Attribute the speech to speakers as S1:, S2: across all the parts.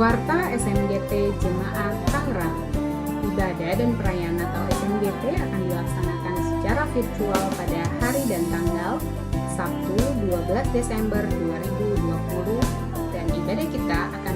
S1: Warta SMGT Jemaat Tangerang. Ibadah dan perayaan Natal SMGT akan dilaksanakan secara virtual pada hari dan tanggal Sabtu 12 Desember 2020 dan ibadah kita akan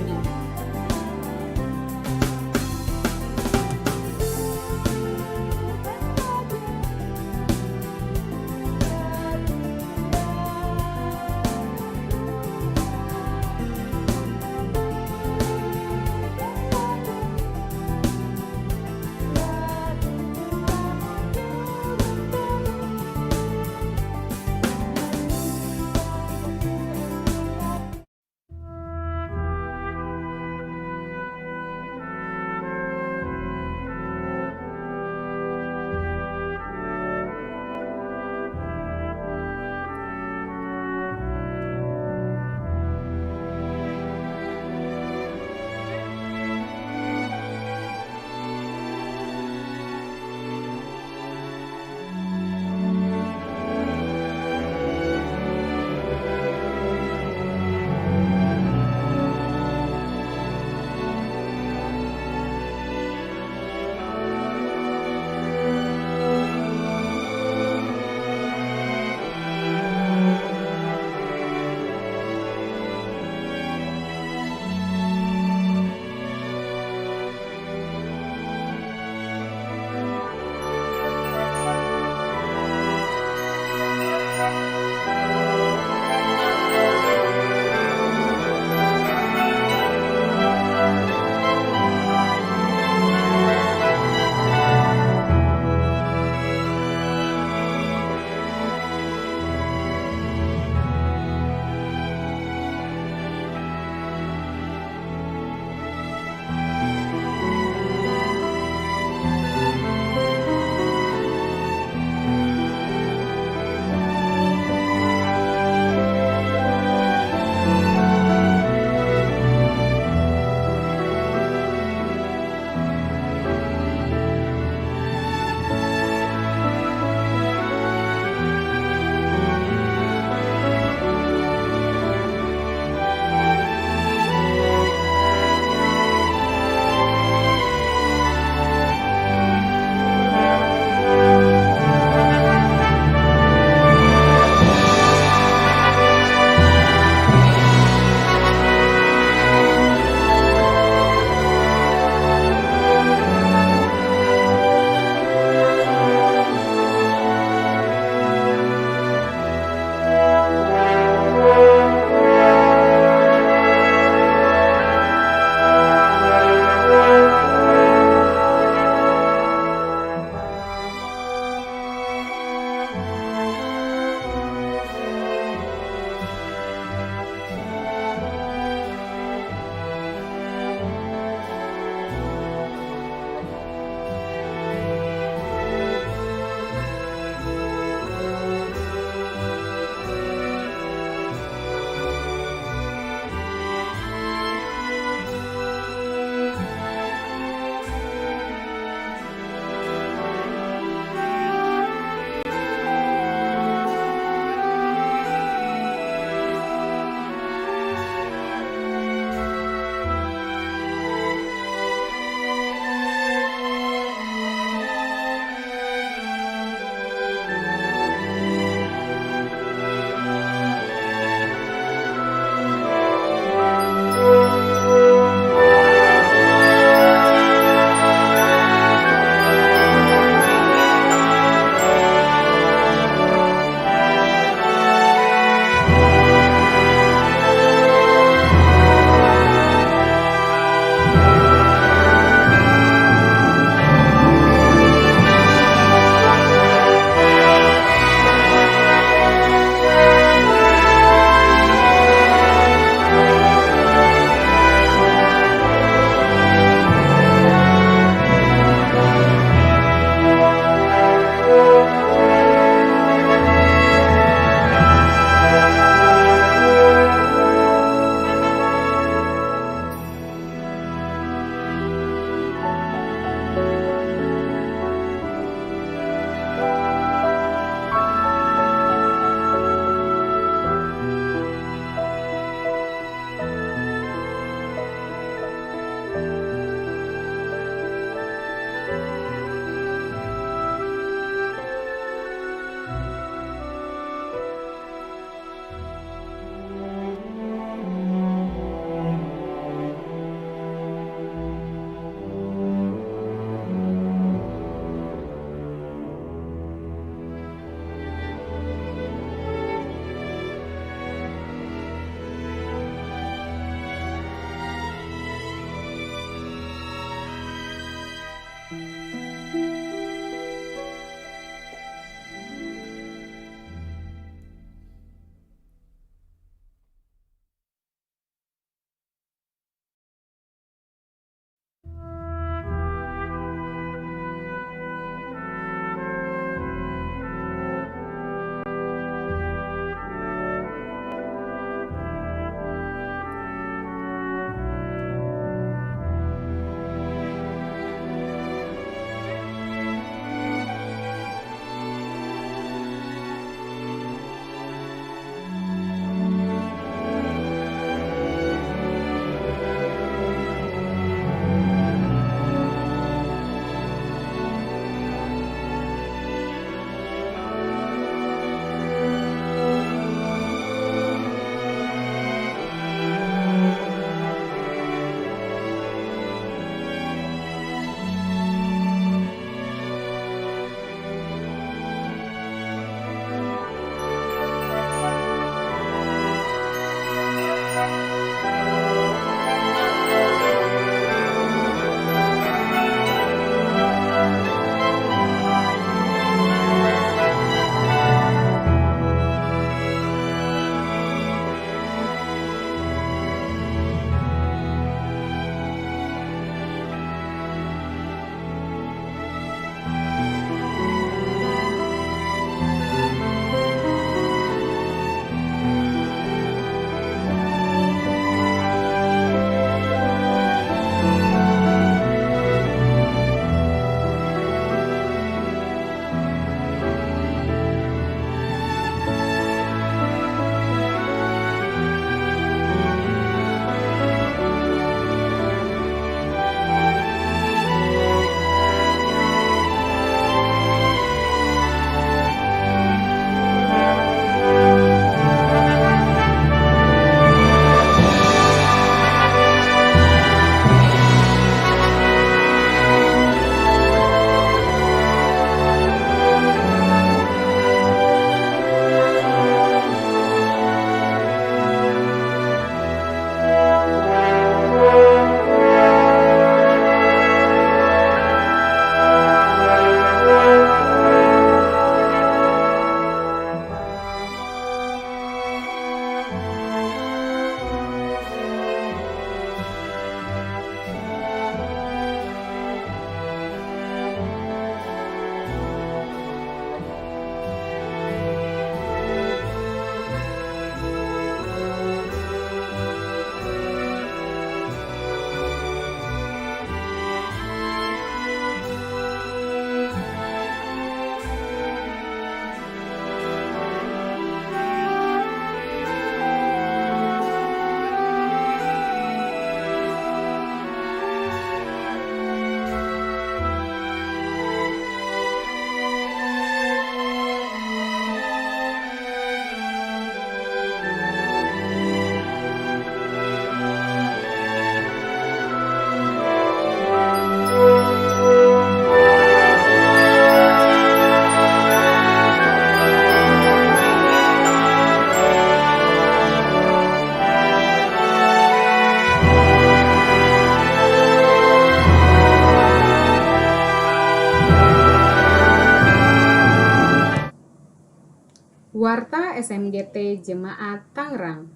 S1: Warta SMGT Jemaat Tangerang,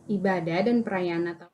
S1: ibadah dan perayaan Natal.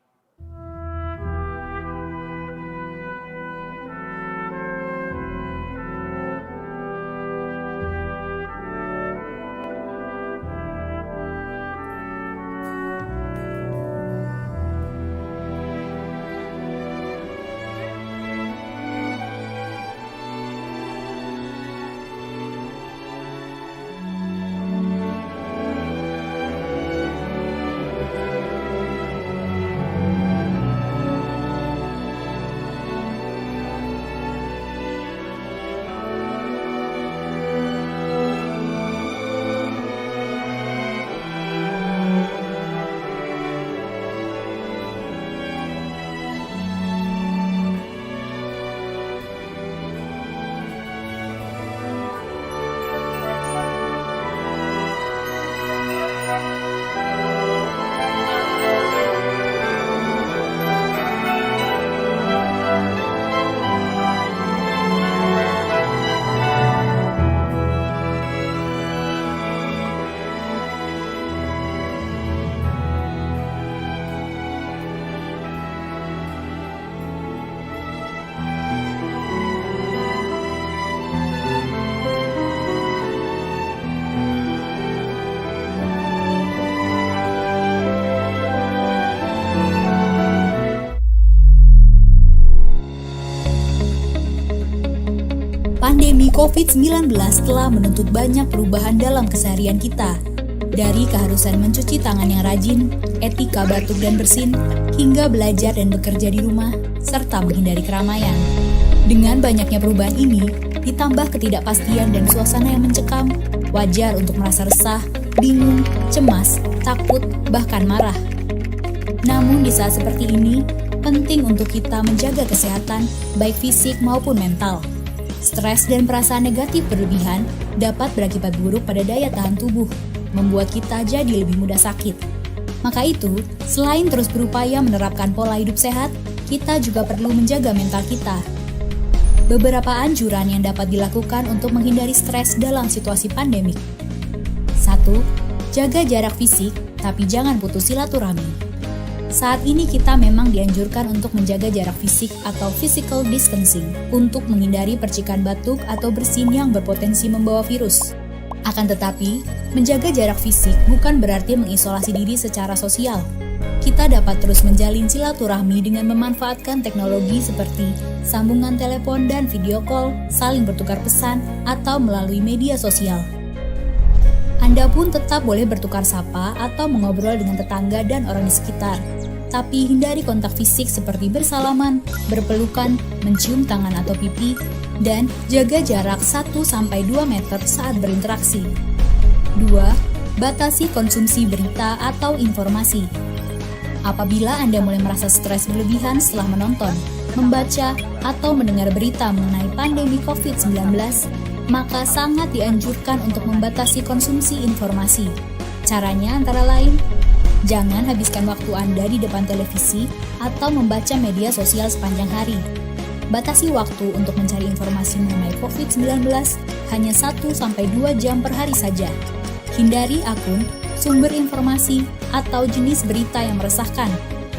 S2: Pandemi COVID-19 telah menuntut banyak perubahan dalam keseharian kita. Dari keharusan mencuci tangan yang rajin, etika batuk dan bersin, hingga belajar dan bekerja di rumah, serta menghindari keramaian. Dengan banyaknya perubahan ini, ditambah ketidakpastian dan suasana yang mencekam, wajar untuk merasa resah, bingung, cemas, takut, bahkan marah. Namun di saat seperti ini, penting untuk kita menjaga kesehatan, baik fisik maupun mental. Stres dan perasaan negatif berlebihan dapat berakibat buruk pada daya tahan tubuh, membuat kita jadi lebih mudah sakit. Maka itu, selain terus berupaya menerapkan pola hidup sehat, kita juga perlu menjaga mental kita. Beberapa anjuran yang dapat dilakukan untuk menghindari stres dalam situasi pandemik. 1. Jaga jarak fisik, tapi jangan putus silaturahmi. Saat ini kita memang dianjurkan untuk menjaga jarak fisik atau physical distancing untuk menghindari percikan batuk atau bersin yang berpotensi membawa virus. Akan tetapi, menjaga jarak fisik bukan berarti mengisolasi diri secara sosial. Kita dapat terus menjalin silaturahmi dengan memanfaatkan teknologi seperti sambungan telepon dan video call, saling bertukar pesan, atau melalui media sosial. Anda pun tetap boleh bertukar sapa atau mengobrol dengan tetangga dan orang di sekitar. Tapi hindari kontak fisik seperti bersalaman, berpelukan, mencium tangan atau pipi, dan jaga jarak 1-2 meter saat berinteraksi. 2. Batasi konsumsi berita atau informasi. Apabila Anda mulai merasa stres berlebihan setelah menonton, membaca, atau mendengar berita mengenai pandemi COVID-19, maka sangat dianjurkan untuk membatasi konsumsi informasi. Caranya antara lain, jangan habiskan waktu Anda di depan televisi atau membaca media sosial sepanjang hari. Batasi waktu untuk mencari informasi mengenai COVID-19 hanya 1-2 jam per hari saja. Hindari akun, sumber informasi, atau jenis berita yang meresahkan.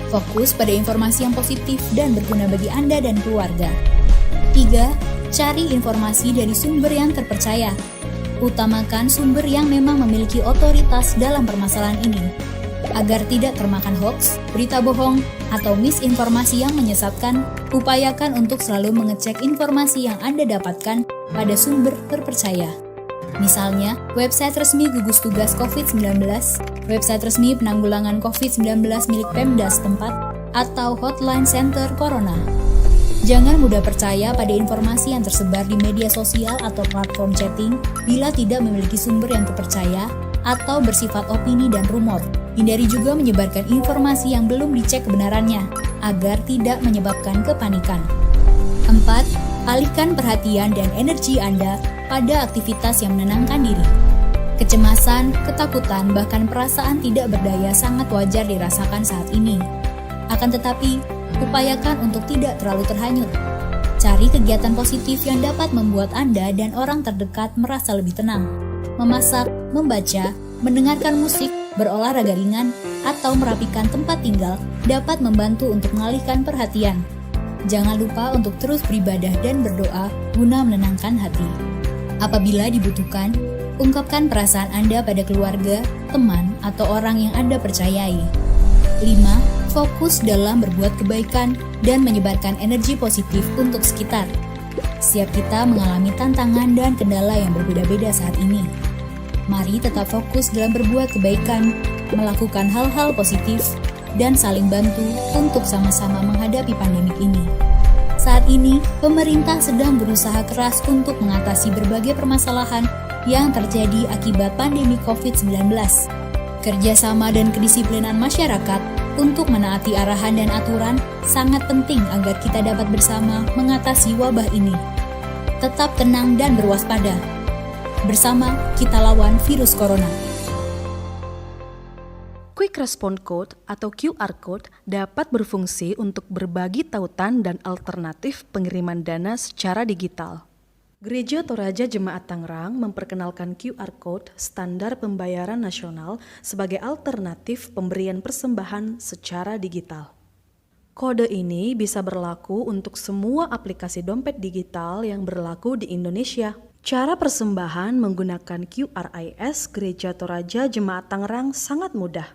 S2: Fokus pada informasi yang positif dan berguna bagi Anda dan keluarga. 3. Cari informasi dari sumber yang terpercaya. Utamakan sumber yang memang memiliki otoritas dalam permasalahan ini. Agar tidak termakan hoax, berita bohong, atau misinformasi yang menyesatkan, upayakan untuk selalu mengecek informasi yang Anda dapatkan pada sumber terpercaya. Misalnya, website resmi gugus tugas COVID-19, website resmi penanggulangan COVID-19 milik Pemda setempat, atau hotline center Corona. Jangan mudah percaya pada informasi yang tersebar di media sosial atau platform chatting bila tidak memiliki sumber yang terpercaya atau bersifat opini dan rumor. Hindari juga menyebarkan informasi yang belum dicek kebenarannya, agar tidak menyebabkan kepanikan. 4. Alihkan perhatian dan energi Anda pada aktivitas yang menenangkan diri. Kecemasan, ketakutan, bahkan perasaan tidak berdaya sangat wajar dirasakan saat ini. Akan tetapi, upayakan untuk tidak terlalu terhanyut. Cari kegiatan positif yang dapat membuat Anda dan orang terdekat merasa lebih tenang. Memasak, membaca, Mendengarkan musik, berolahraga ringan, atau merapikan tempat tinggal dapat membantu untuk mengalihkan perhatian. Jangan lupa untuk terus beribadah dan berdoa guna menenangkan hati. Apabila dibutuhkan, ungkapkan perasaan Anda pada keluarga, teman, atau orang yang Anda percayai. 5. Fokus dalam berbuat kebaikan dan menyebarkan energi positif untuk sekitar. Setiap kita mengalami tantangan dan kendala yang berbeda-beda saat ini. Mari tetap fokus dalam berbuat kebaikan, melakukan hal-hal positif, dan saling bantu untuk sama-sama menghadapi pandemik ini. Saat ini, pemerintah sedang berusaha keras untuk mengatasi berbagai permasalahan yang terjadi akibat pandemi COVID-19. Kerjasama dan kedisiplinan masyarakat untuk menaati arahan dan aturan sangat penting agar kita dapat bersama mengatasi wabah ini. Tetap tenang dan berwaspada. Bersama kita lawan virus corona.
S3: Quick Response Code atau QR Code dapat berfungsi untuk berbagi tautan dan alternatif pengiriman dana secara digital. Gereja Toraja Jemaat Tangerang memperkenalkan QR Code standar pembayaran nasional sebagai alternatif pemberian persembahan secara digital. Kode ini bisa berlaku untuk semua aplikasi dompet digital yang berlaku di Indonesia. Cara persembahan menggunakan QRIS Gereja Toraja Jemaat Tangerang sangat mudah.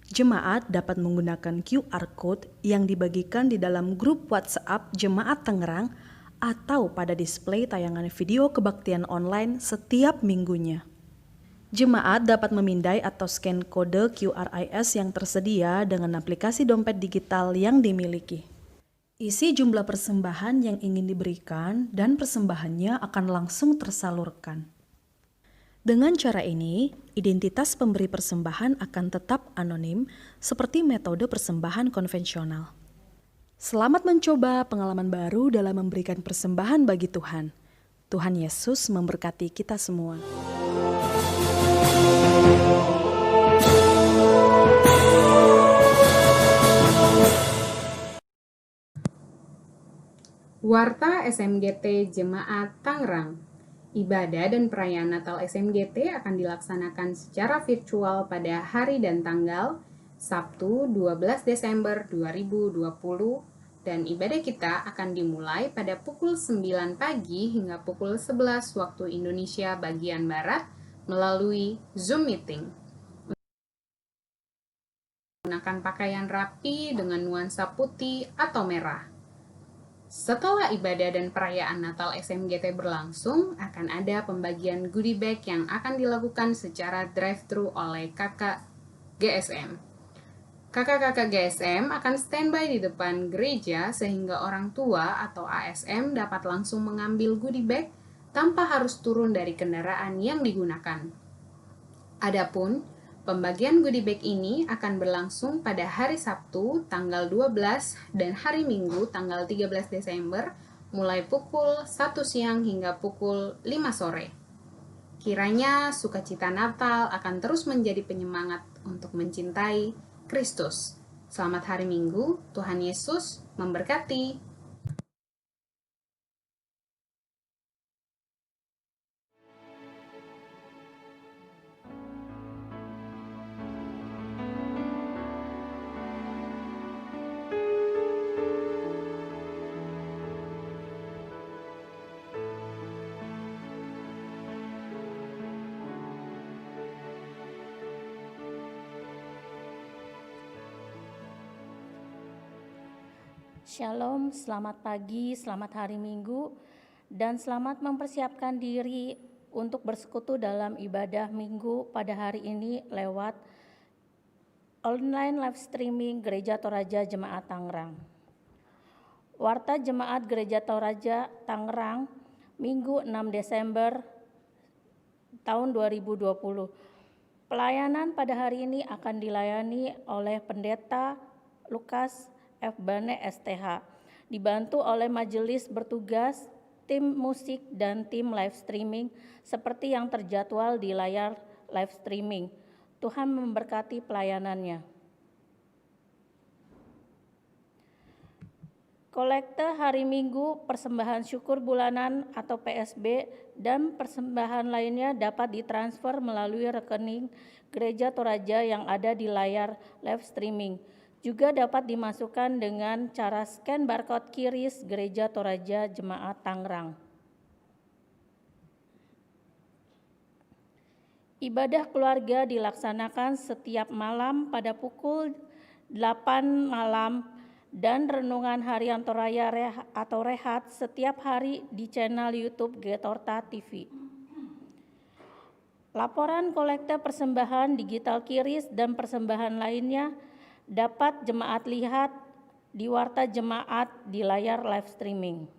S3: Jemaat dapat menggunakan QR Code yang dibagikan di dalam grup WhatsApp Jemaat Tangerang atau pada display tayangan video kebaktian online setiap minggunya. Jemaat dapat memindai atau scan kode QRIS yang tersedia dengan aplikasi dompet digital yang dimiliki. Isi jumlah persembahan yang ingin diberikan dan persembahannya akan langsung tersalurkan. Dengan cara ini, identitas pemberi persembahan akan tetap anonim seperti metode persembahan konvensional. Selamat mencoba pengalaman baru dalam memberikan persembahan bagi Tuhan. Tuhan Yesus memberkati kita semua.
S1: Warta SMGT Jemaat Tangerang. Ibadah dan perayaan Natal SMGT akan dilaksanakan secara virtual pada hari dan tanggal Sabtu 12 Desember 2020 dan ibadah kita akan dimulai pada pukul 9 pagi hingga pukul 11 waktu Indonesia bagian Barat melalui Zoom Meeting. Menggunakan pakaian rapi dengan nuansa putih atau merah. Setelah ibadah dan perayaan Natal SMGT berlangsung, akan ada pembagian goodie bag yang akan dilakukan secara drive-thru oleh kakak GSM. Kakak-kakak GSM akan standby di depan gereja sehingga orang tua atau ASM dapat langsung mengambil goodie bag tanpa harus turun dari kendaraan yang digunakan. Adapun pembagian goodie bag ini akan berlangsung pada hari Sabtu tanggal 12 dan hari Minggu tanggal 13 Desember mulai pukul 1 siang hingga pukul 5 sore. Kiranya sukacita Natal akan terus menjadi penyemangat untuk mencintai Kristus. Selamat hari Minggu, Tuhan Yesus memberkati.
S4: Shalom, selamat pagi, selamat hari Minggu, dan selamat mempersiapkan diri untuk bersekutu dalam ibadah Minggu pada hari ini lewat online live streaming Gereja Toraja Jemaat Tangerang. Warta Jemaat Gereja Toraja Tangerang, Minggu 6 Desember tahun 2020. Pelayanan pada hari ini akan dilayani oleh Pendeta Lukas F. Bane STH, dibantu oleh majelis bertugas, tim musik, dan tim live streaming seperti yang terjadwal di layar live streaming. Tuhan memberkati pelayanannya. Kolekte hari Minggu, persembahan syukur bulanan atau PSB, dan persembahan lainnya dapat ditransfer melalui rekening Gereja Toraja yang ada di layar live streaming. Juga dapat dimasukkan dengan cara scan barcode QRIS Gereja Toraja Jemaat Tangerang. Ibadah keluarga dilaksanakan setiap malam pada pukul 8 malam dan renungan harian Toraya atau rehat setiap hari di channel YouTube Getorta TV. Laporan kolekte persembahan digital QRIS dan persembahan lainnya dapat jemaat lihat di warta jemaat di layar live streaming.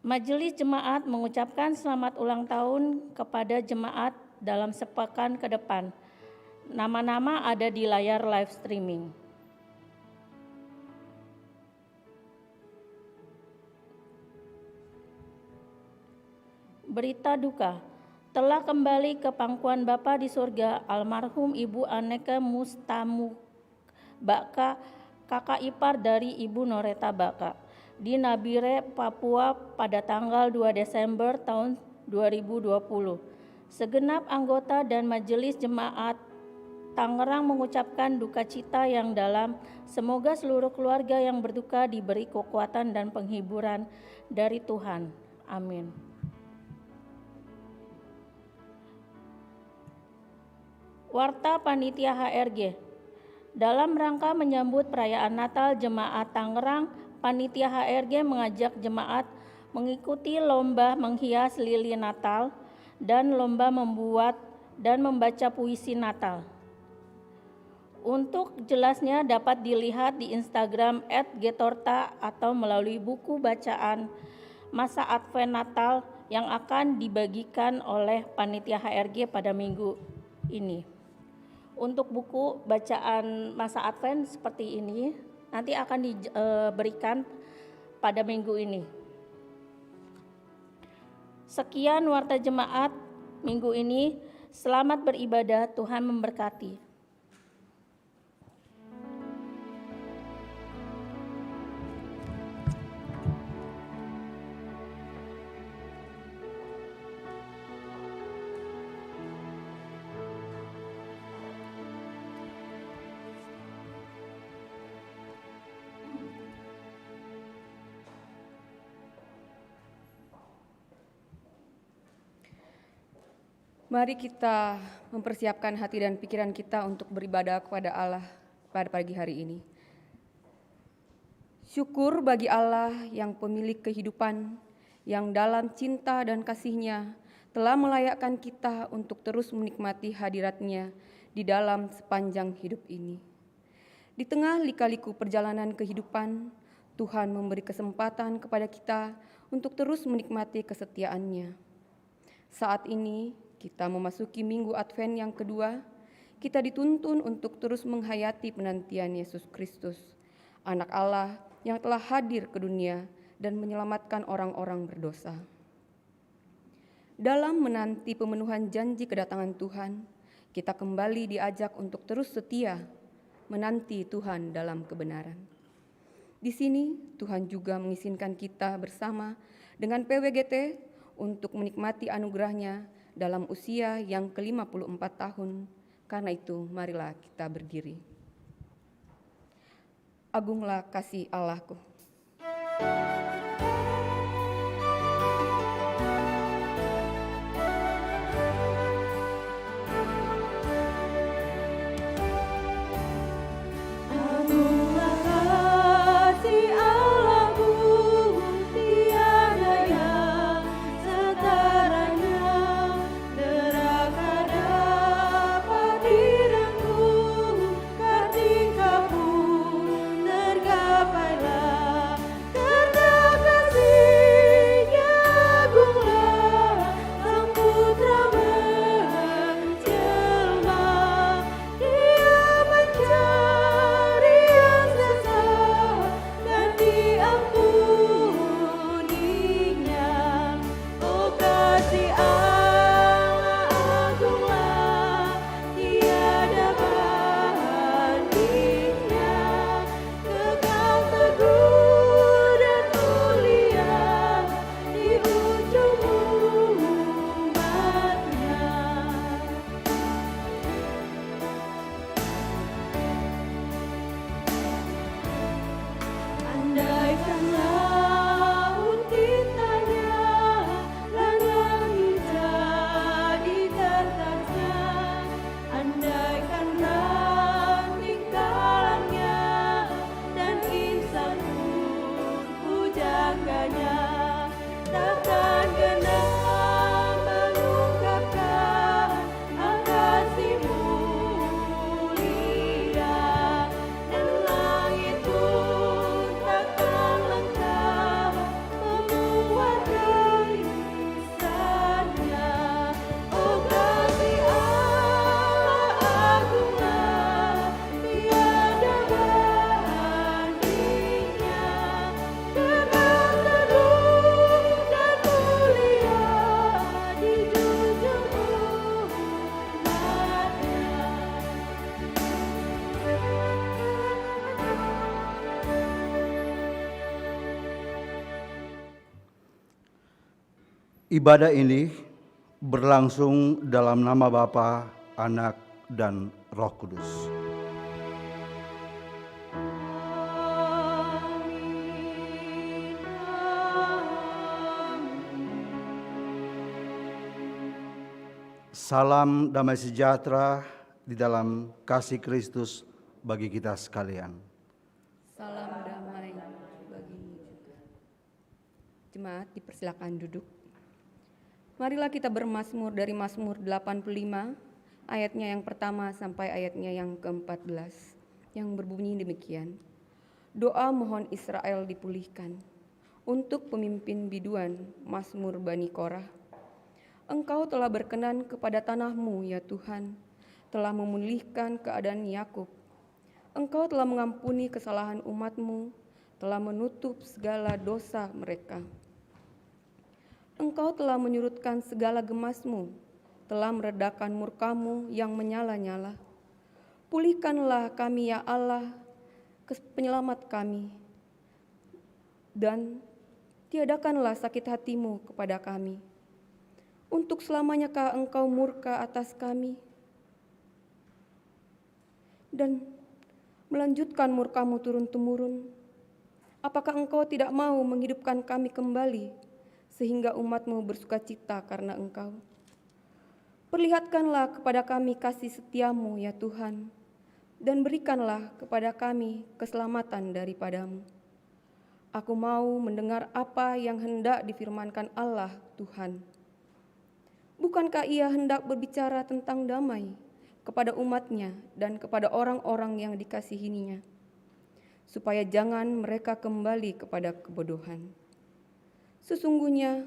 S4: Majelis Jemaat mengucapkan selamat ulang tahun kepada jemaat dalam sepekan ke depan. Nama-nama ada di layar live streaming. Berita duka, telah kembali ke pangkuan Bapa di surga almarhum Ibu Aneka Mustamu Baka, kakak ipar dari Ibu Noreta Baka, di Nabire, Papua pada tanggal 2 Desember tahun 2020. Segenap anggota dan majelis jemaat Tangerang mengucapkan duka cita yang dalam. Semoga seluruh keluarga yang berduka diberi kekuatan dan penghiburan dari Tuhan. Amin. Warta Panitia HRG. Dalam rangka menyambut perayaan Natal Jemaat Tangerang, Panitia HRG mengajak jemaat mengikuti lomba menghias lilin Natal dan lomba membuat dan membaca puisi Natal. Untuk jelasnya dapat dilihat di Instagram @getorta atau melalui buku bacaan masa Advent Natal yang akan dibagikan oleh Panitia HRG pada minggu ini. Untuk buku bacaan masa Advent seperti ini nanti akan diberikan pada minggu ini. Sekian warta jemaat minggu ini. Selamat beribadah, Tuhan memberkati.
S5: Mari kita mempersiapkan hati dan pikiran kita untuk beribadah kepada Allah pada pagi hari ini. Syukur bagi Allah yang pemilik kehidupan, yang dalam cinta dan kasih-Nya telah melayakkan kita untuk terus menikmati hadirat-Nya di dalam sepanjang hidup ini. Di tengah lika-liku perjalanan kehidupan, Tuhan memberi kesempatan kepada kita untuk terus menikmati kesetiaan-Nya. Saat ini, kita memasuki minggu Advent yang kedua, kita dituntun untuk terus menghayati penantian Yesus Kristus, anak Allah yang telah hadir ke dunia dan menyelamatkan orang-orang berdosa. Dalam menanti pemenuhan janji kedatangan Tuhan, kita kembali diajak untuk terus setia menanti Tuhan dalam kebenaran. Di sini Tuhan juga mengizinkan kita bersama dengan PWGT untuk menikmati anugerah-Nya dalam usia yang ke-54 tahun. Karena itu, marilah kita berdiri. Agunglah kasih Allah-Ku.
S6: Tergapailah Ibadah ini berlangsung dalam nama Bapa, Anak, dan Roh Kudus. Salam damai sejahtera di dalam kasih Kristus bagi kita sekalian.
S5: Salam damai bagimu juga. Jemaat dipersilakan duduk. Marilah kita bermazmur dari Mazmur 85, ayatnya yang pertama sampai ayatnya yang ke-14, yang berbunyi demikian. Doa mohon Israel dipulihkan. Untuk pemimpin biduan, Mazmur Bani Korah. Engkau telah berkenan kepada tanahmu, ya Tuhan, telah memulihkan keadaan Yakub. Engkau telah mengampuni kesalahan umatmu, telah menutup segala dosa mereka. Engkau telah menyurutkan segala gemasmu, telah meredakan murkamu yang menyala-nyala. Pulihkanlah kami, ya Allah, penyelamat kami, dan tiadakanlah sakit hatimu kepada kami. Untuk selamanyakah engkau murka atas kami dan melanjutkan murkamu turun-temurun? Apakah engkau tidak mau menghidupkan kami kembali sehingga umatmu bersukacita karena engkau? Perlihatkanlah kepada kami kasih setiamu, ya Tuhan, dan berikanlah kepada kami keselamatan daripadamu. Aku mau mendengar apa yang hendak difirmankan Allah Tuhan. Bukankah ia hendak berbicara tentang damai kepada umatnya dan kepada orang-orang yang dikasihinya, supaya jangan mereka kembali kepada kebodohan. Sesungguhnya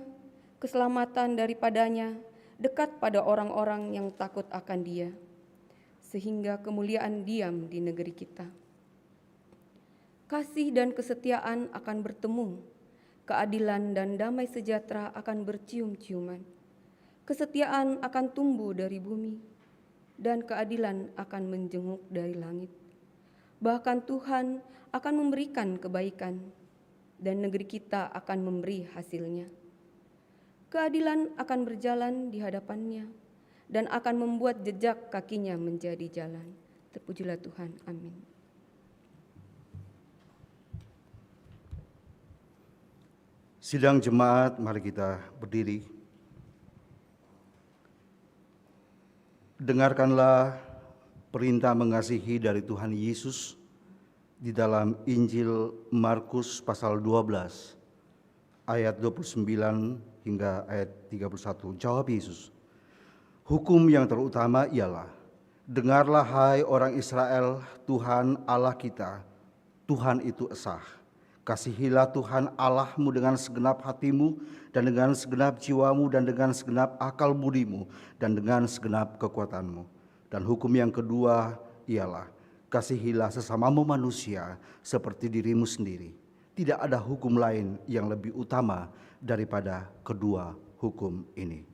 S5: keselamatan daripadanya dekat pada orang-orang yang takut akan Dia, sehingga kemuliaan diam di negeri kita. Kasih dan kesetiaan akan bertemu, keadilan dan damai sejahtera akan bercium-ciuman. Kesetiaan akan tumbuh dari bumi, dan keadilan akan menjenguk dari langit. Bahkan Tuhan akan memberikan kebaikan, dan negeri kita akan memberi hasilnya. Keadilan akan berjalan di hadapannya, dan akan membuat jejak kakinya menjadi jalan. Terpujilah Tuhan, amin.
S6: Sidang jemaat, mari kita berdiri. Dengarkanlah perintah mengasihi dari Tuhan Yesus di dalam Injil Markus pasal 12 ayat 29 hingga ayat 31. Jawab Yesus, hukum yang terutama ialah, dengarlah hai orang Israel, Tuhan Allah kita, Tuhan itu esa. Kasihilah Tuhan Allahmu dengan segenap hatimu dan dengan segenap jiwamu dan dengan segenap akal budimu dan dengan segenap kekuatanmu. Dan hukum yang kedua ialah, kasihilah sesamamu manusia seperti dirimu sendiri. Tidak ada hukum lain yang lebih utama daripada kedua hukum ini.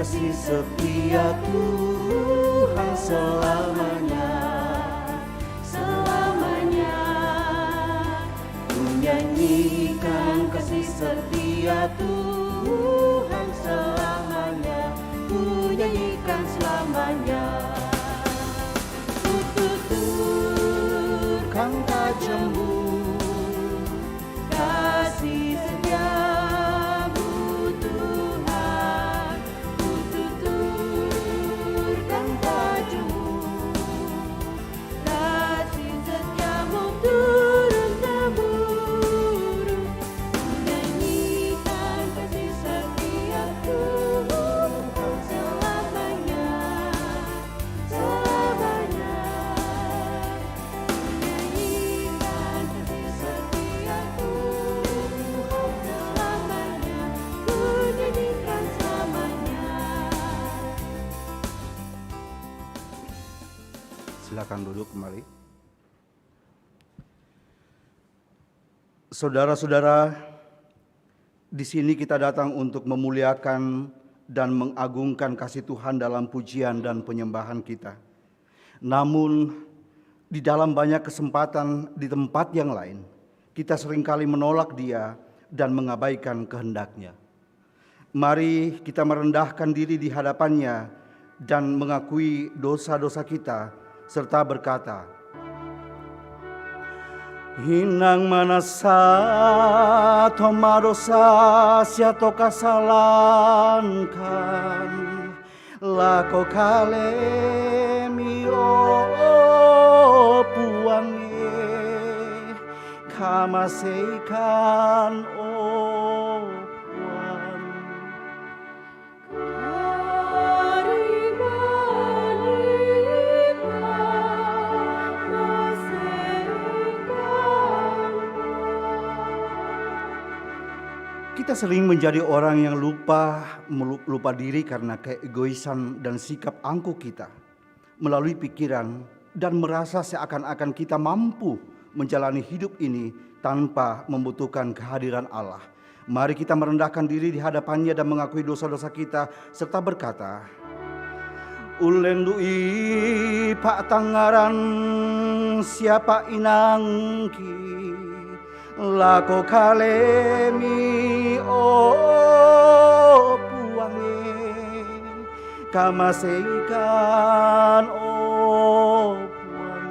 S6: Kasih setia Tuhan selamanya, selamanya. Ku nyanyikan kasih setia Tuhan selamanya, ku nyanyikan selamanya. Ku tuturkan tajammu, kasih setia. Silakan duduk kembali. Saudara-saudara, di sini kita datang untuk memuliakan dan mengagungkan kasih Tuhan dalam pujian dan penyembahan kita. Namun di dalam banyak kesempatan di tempat yang lain, kita seringkali menolak Dia dan mengabaikan kehendak-Nya. Mari kita merendahkan diri di hadapan-Nya dan mengakui dosa-dosa kita serta berkata, Hinang manasa tomadosa siato kasalankan lako kalemi o puange kamaseikan o puan. Kita sering menjadi orang yang lupa diri karena keegoisan dan sikap angkuh kita melalui pikiran dan merasa seakan-akan kita mampu menjalani hidup ini tanpa membutuhkan kehadiran Allah. Mari kita merendahkan diri di hadapan-Nya dan mengakui dosa-dosa kita serta berkata, Ulendui Pak Tangaran siapa inangki lako kalemi o puange kamaseikan o puang.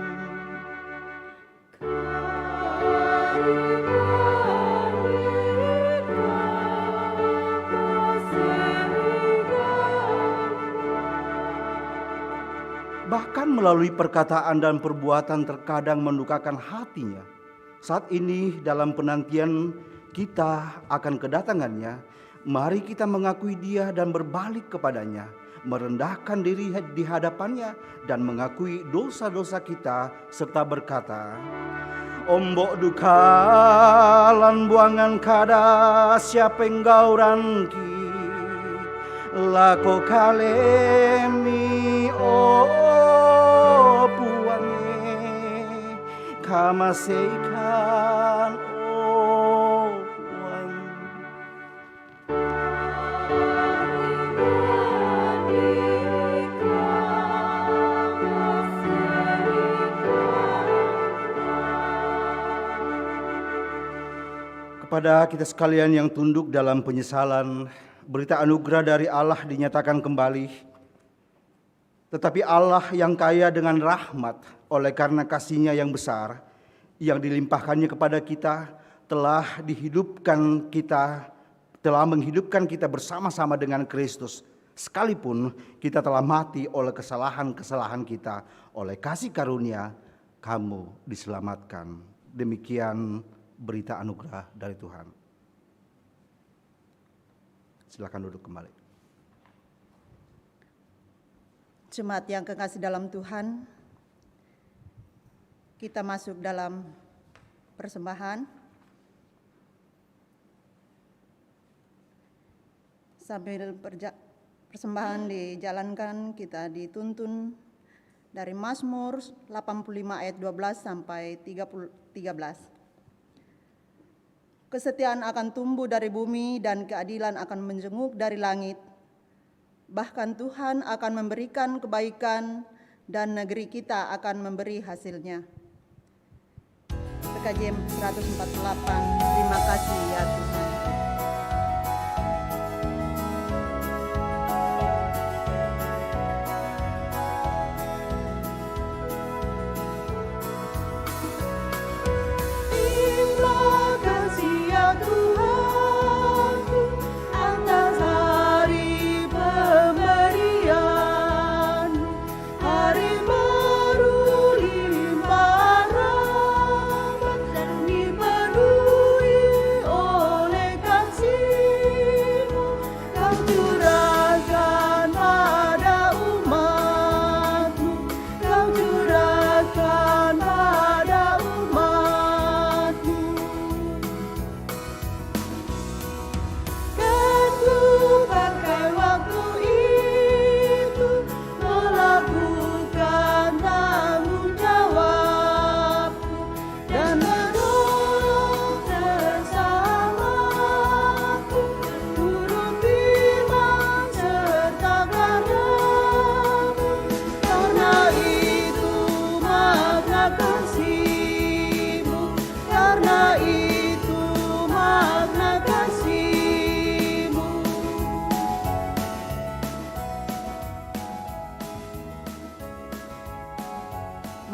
S6: Bahkan melalui perkataan dan perbuatan terkadang mendukakan hatinya. Saat ini dalam penantian kita akan kedatangannya, mari kita mengakui Dia dan berbalik kepadanya, merendahkan diri di hadapannya dan mengakui dosa-dosa kita serta berkata, Ombok dukalan buangan kada siapa enggauranki lako kalemi o puange kamaseikan o puang. Kepada kita sekalian yang tunduk dalam penyesalan, berita anugerah dari Allah dinyatakan kembali. Tetapi Allah yang kaya dengan rahmat oleh karena kasih-Nya yang besar yang dilimpahkannya kepada kita telah menghidupkan kita bersama-sama dengan Kristus. Sekalipun kita telah mati oleh kesalahan-kesalahan kita, oleh kasih karunia kamu diselamatkan. Demikian berita anugerah dari Tuhan. Silakan duduk kembali.
S7: Jemaat yang kekasih dalam Tuhan, kita masuk dalam persembahan. Sambil persembahan dijalankan, kita dituntun dari Mazmur 85 ayat 12 sampai 13. Kesetiaan akan tumbuh dari bumi dan keadilan akan menjenguk dari langit. Bahkan Tuhan akan memberikan kebaikan dan negeri kita akan memberi hasilnya. PKJM 148, terima kasih ya Tuhan.
S8: Dipenuhi oleh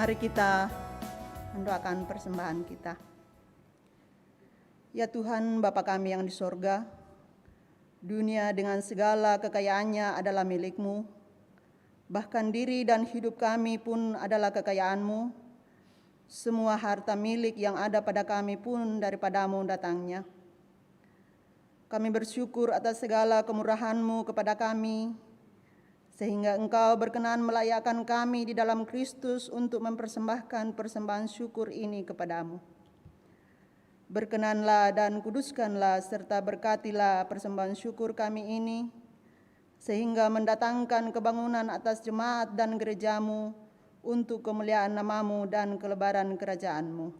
S7: Mari kita mendoakan persembahan kita. Ya Tuhan, Bapa kami yang di sorga, dunia dengan segala kekayaannya adalah milik-Mu. Bahkan diri dan hidup kami pun adalah kekayaan-Mu. Semua harta milik yang ada pada kami pun daripada-Mu datangnya. Kami bersyukur atas segala kemurahan-Mu kepada kami, sehingga Engkau berkenan melayakkan kami di dalam Kristus untuk mempersembahkan persembahan syukur ini kepadamu. Berkenanlah dan kuduskanlah serta berkatilah persembahan syukur kami ini, sehingga mendatangkan kebangunan atas jemaat dan gereja-Mu untuk kemuliaan nama-Mu dan kelebaran kerajaan-Mu.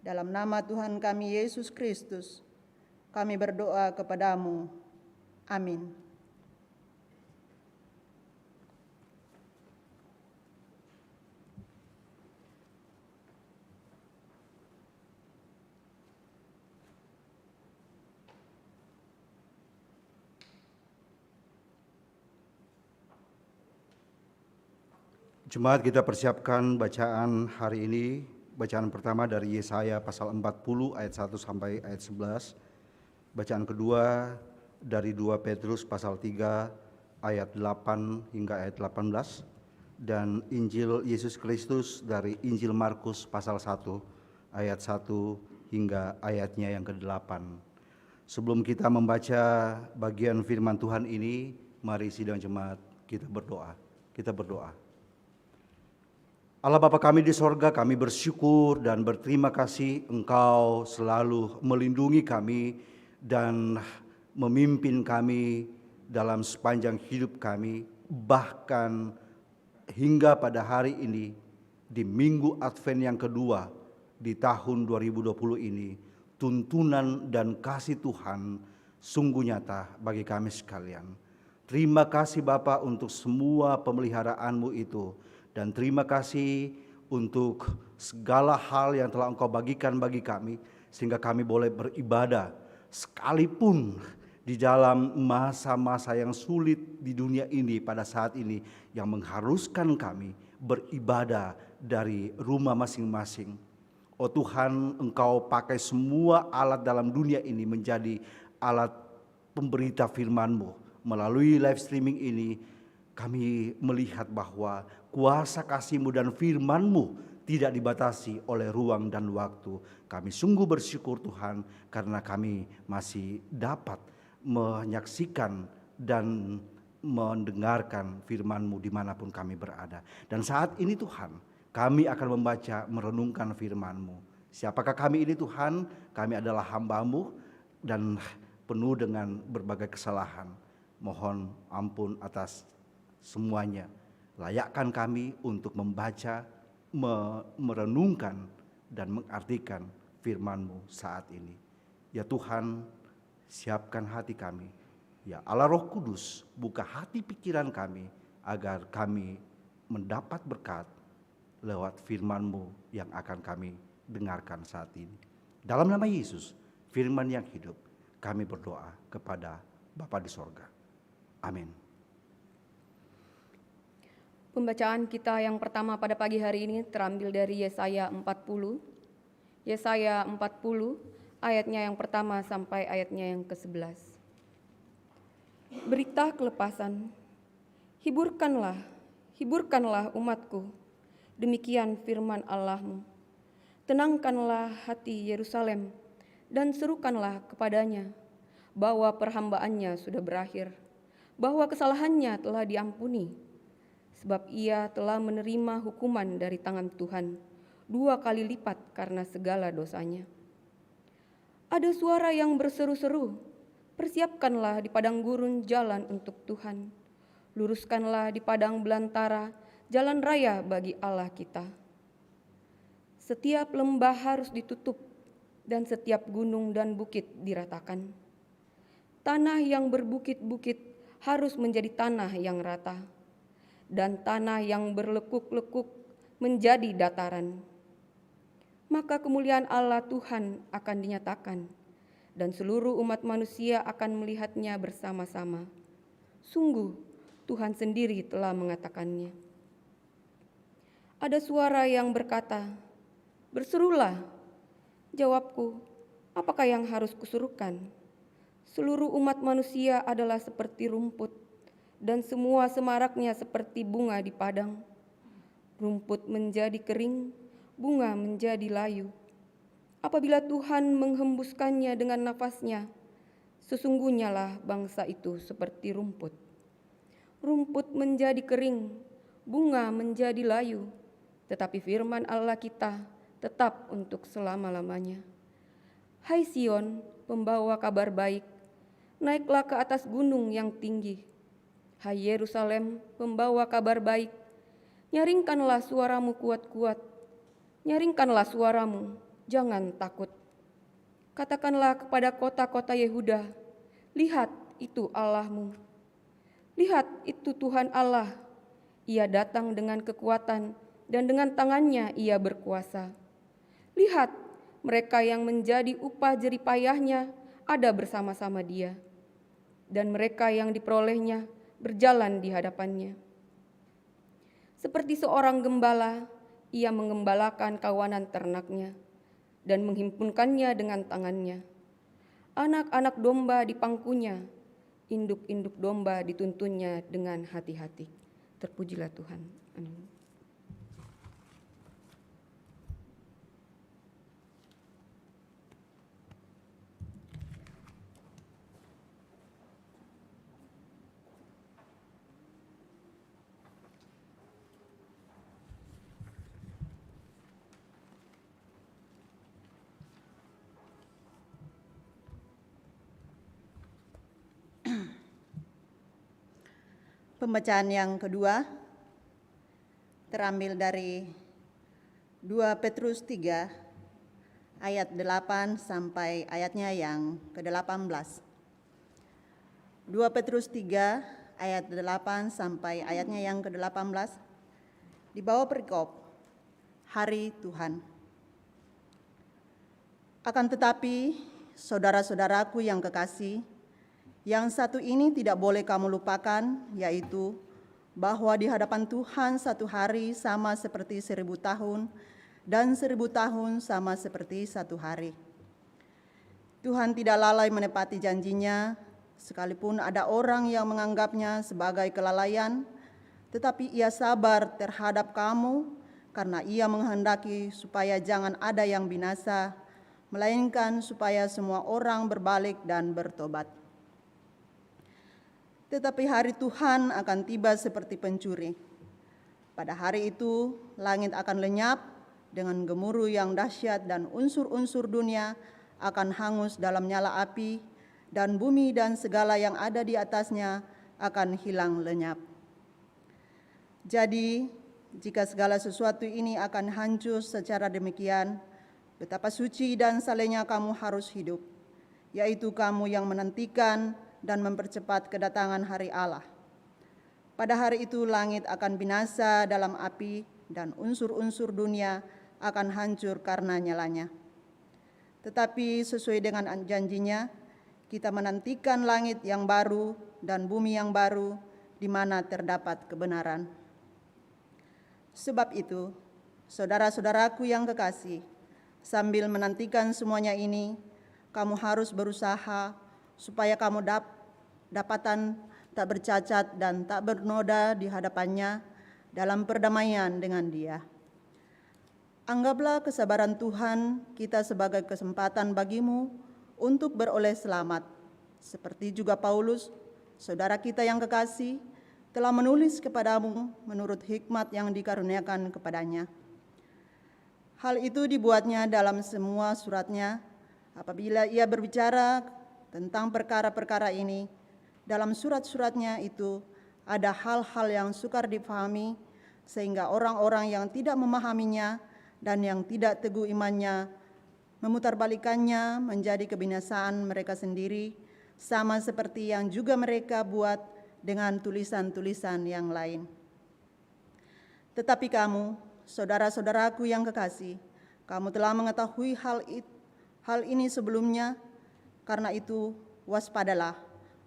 S7: Dalam nama Tuhan kami Yesus Kristus, kami berdoa kepadamu. Amin.
S6: Jemaat, kita persiapkan bacaan hari ini. Bacaan pertama dari Yesaya pasal 40 ayat 1 sampai ayat 11. Bacaan kedua dari 2 Petrus pasal 3 ayat 8 hingga ayat 18. Dan Injil Yesus Kristus dari Injil Markus pasal 1 ayat 1 hingga ayatnya yang ke-8. Sebelum kita membaca bagian firman Tuhan ini, mari sidang jemaat kita berdoa. Kita berdoa. Allah Bapa kami di sorga, kami bersyukur dan berterima kasih Engkau selalu melindungi kami dan memimpin kami dalam sepanjang hidup kami, bahkan hingga pada hari ini di Minggu Advent yang kedua di tahun 2020 ini. Tuntunan dan kasih Tuhan sungguh nyata bagi kami sekalian. Terima kasih Bapa untuk semua pemeliharaan-Mu itu. Dan terima kasih untuk segala hal yang telah Engkau bagikan bagi kami, sehingga kami boleh beribadah sekalipun di dalam masa-masa yang sulit di dunia ini pada saat ini, yang mengharuskan kami beribadah dari rumah masing-masing. Oh Tuhan, Engkau pakai semua alat dalam dunia ini menjadi alat pemberita firman-Mu. Melalui live streaming ini kami melihat bahwa kuasa kasih-Mu dan firman-Mu tidak dibatasi oleh ruang dan waktu. Kami sungguh bersyukur Tuhan, karena kami masih dapat menyaksikan dan mendengarkan firman-Mu dimanapun kami berada. Dan saat ini Tuhan, kami akan membaca, merenungkan firman-Mu. Siapakah kami ini Tuhan? Kami adalah hamba-Mu dan penuh dengan berbagai kesalahan. Mohon ampun atas semuanya. Layakkan kami untuk membaca, merenungkan dan mengartikan firman-Mu saat ini. Ya Tuhan, siapkan hati kami. Ya Allah Roh Kudus, buka hati pikiran kami agar kami mendapat berkat lewat firman-Mu yang akan kami dengarkan saat ini. Dalam nama Yesus, firman yang hidup, kami berdoa kepada Bapa di sorga. Amin.
S5: Pembacaan kita yang pertama pada pagi hari ini terambil dari Yesaya 40. Yesaya 40 ayatnya yang pertama sampai ayatnya yang ke-11. Berita kelepasan, hiburkanlah umatku, demikian firman Allahmu. Tenangkanlah hati Yerusalem dan serukanlah kepadanya bahwa perhambaannya sudah berakhir, bahwa kesalahannya telah diampuni. Sebab ia telah menerima hukuman dari tangan Tuhan 2 kali lipat karena segala dosanya. Ada suara yang berseru-seru, persiapkanlah di padang gurun jalan untuk Tuhan. Luruskanlah di padang belantara jalan raya bagi Allah kita. Setiap lembah harus ditutup dan setiap gunung dan bukit diratakan. Tanah yang berbukit-bukit harus menjadi tanah yang rata, dan tanah yang berlekuk-lekuk menjadi dataran. Maka kemuliaan Allah Tuhan akan dinyatakan, dan seluruh umat manusia akan melihatnya bersama-sama. Sungguh, Tuhan sendiri telah mengatakannya. Ada suara yang berkata, "Berserulah." Jawabku, "Apakah yang harus kuserukan?" Seluruh umat manusia adalah seperti rumput, dan semua semaraknya seperti bunga di padang. Rumput menjadi kering, bunga menjadi layu. Apabila Tuhan menghembuskannya dengan nafasnya, sesungguhnya lah bangsa itu seperti rumput. Rumput menjadi kering, bunga menjadi layu, tetapi firman Allah kita tetap untuk selama-lamanya. Hai Sion, pembawa kabar baik, naiklah ke atas gunung yang tinggi. Hai Yerusalem, pembawa kabar baik, nyaringkanlah suaramu kuat-kuat. Nyaringkanlah suaramu, jangan takut. Katakanlah kepada kota-kota Yehuda, lihat itu Allahmu. Lihat itu Tuhan Allah, Ia datang dengan kekuatan dan dengan tangannya Ia berkuasa. Lihat, mereka yang menjadi upah jeripayahnya ada bersama-sama Dia, dan mereka yang diperolehnya berjalan di hadapannya. Seperti seorang gembala, Ia mengembalakan kawanan ternaknya dan menghimpunkannya dengan tangannya. Anak-anak domba dipangkunya, induk-induk domba dituntunnya dengan hati-hati. Terpujilah Tuhan. Amin.
S7: Pembacaan yang kedua terambil dari 2 Petrus 3 ayat 8 sampai ayatnya yang ke-18. 2 Petrus 3 ayat 8 sampai ayatnya yang ke-18 di bawah perikop Hari Tuhan. Akan tetapi, saudara-saudaraku yang kekasih, yang satu ini tidak boleh kamu lupakan, yaitu bahwa di hadapan Tuhan satu hari sama seperti 1000 tahun, dan 1000 tahun sama seperti satu hari. Tuhan tidak lalai menepati janjinya, sekalipun ada orang yang menganggapnya sebagai kelalaian, tetapi Ia sabar terhadap kamu, karena Ia menghendaki supaya jangan ada yang binasa, melainkan supaya semua orang berbalik dan bertobat. Tetapi hari Tuhan akan tiba seperti pencuri. Pada hari itu, langit akan lenyap dengan gemuruh yang dahsyat dan unsur-unsur dunia akan hangus dalam nyala api, dan bumi dan segala yang ada di atasnya akan hilang lenyap. Jadi, jika segala sesuatu ini akan hancur secara demikian, betapa suci dan salehnya kamu harus hidup, yaitu kamu yang menantikan dan mempercepat kedatangan hari Allah. Pada hari itu langit akan binasa dalam api dan unsur-unsur dunia akan hancur karena nyalanya. Tetapi sesuai dengan janjinya, kita menantikan langit yang baru dan bumi yang baru di mana terdapat kebenaran. Sebab itu, saudara-saudaraku yang kekasih, sambil menantikan semuanya ini, kamu harus berusaha supaya kamu dapatan tak bercacat dan tak bernoda di hadapannya dalam perdamaian dengan Dia. Anggaplah kesabaran Tuhan kita sebagai kesempatan bagimu untuk beroleh selamat, seperti juga Paulus, saudara kita yang kekasih, telah menulis kepadamu menurut hikmat yang dikaruniakan kepadanya. Hal itu dibuatnya dalam semua suratnya, apabila ia berbicara tentang perkara-perkara ini. Dalam surat-suratnya itu ada hal-hal yang sukar dipahami, sehingga orang-orang yang tidak memahaminya dan yang tidak teguh imannya memutarbalikannya menjadi kebinasaan mereka sendiri, sama seperti yang juga mereka buat dengan tulisan-tulisan yang lain. Tetapi kamu, saudara-saudaraku yang kekasih, kamu telah mengetahui hal ini sebelumnya. Karena itu, waspadalah,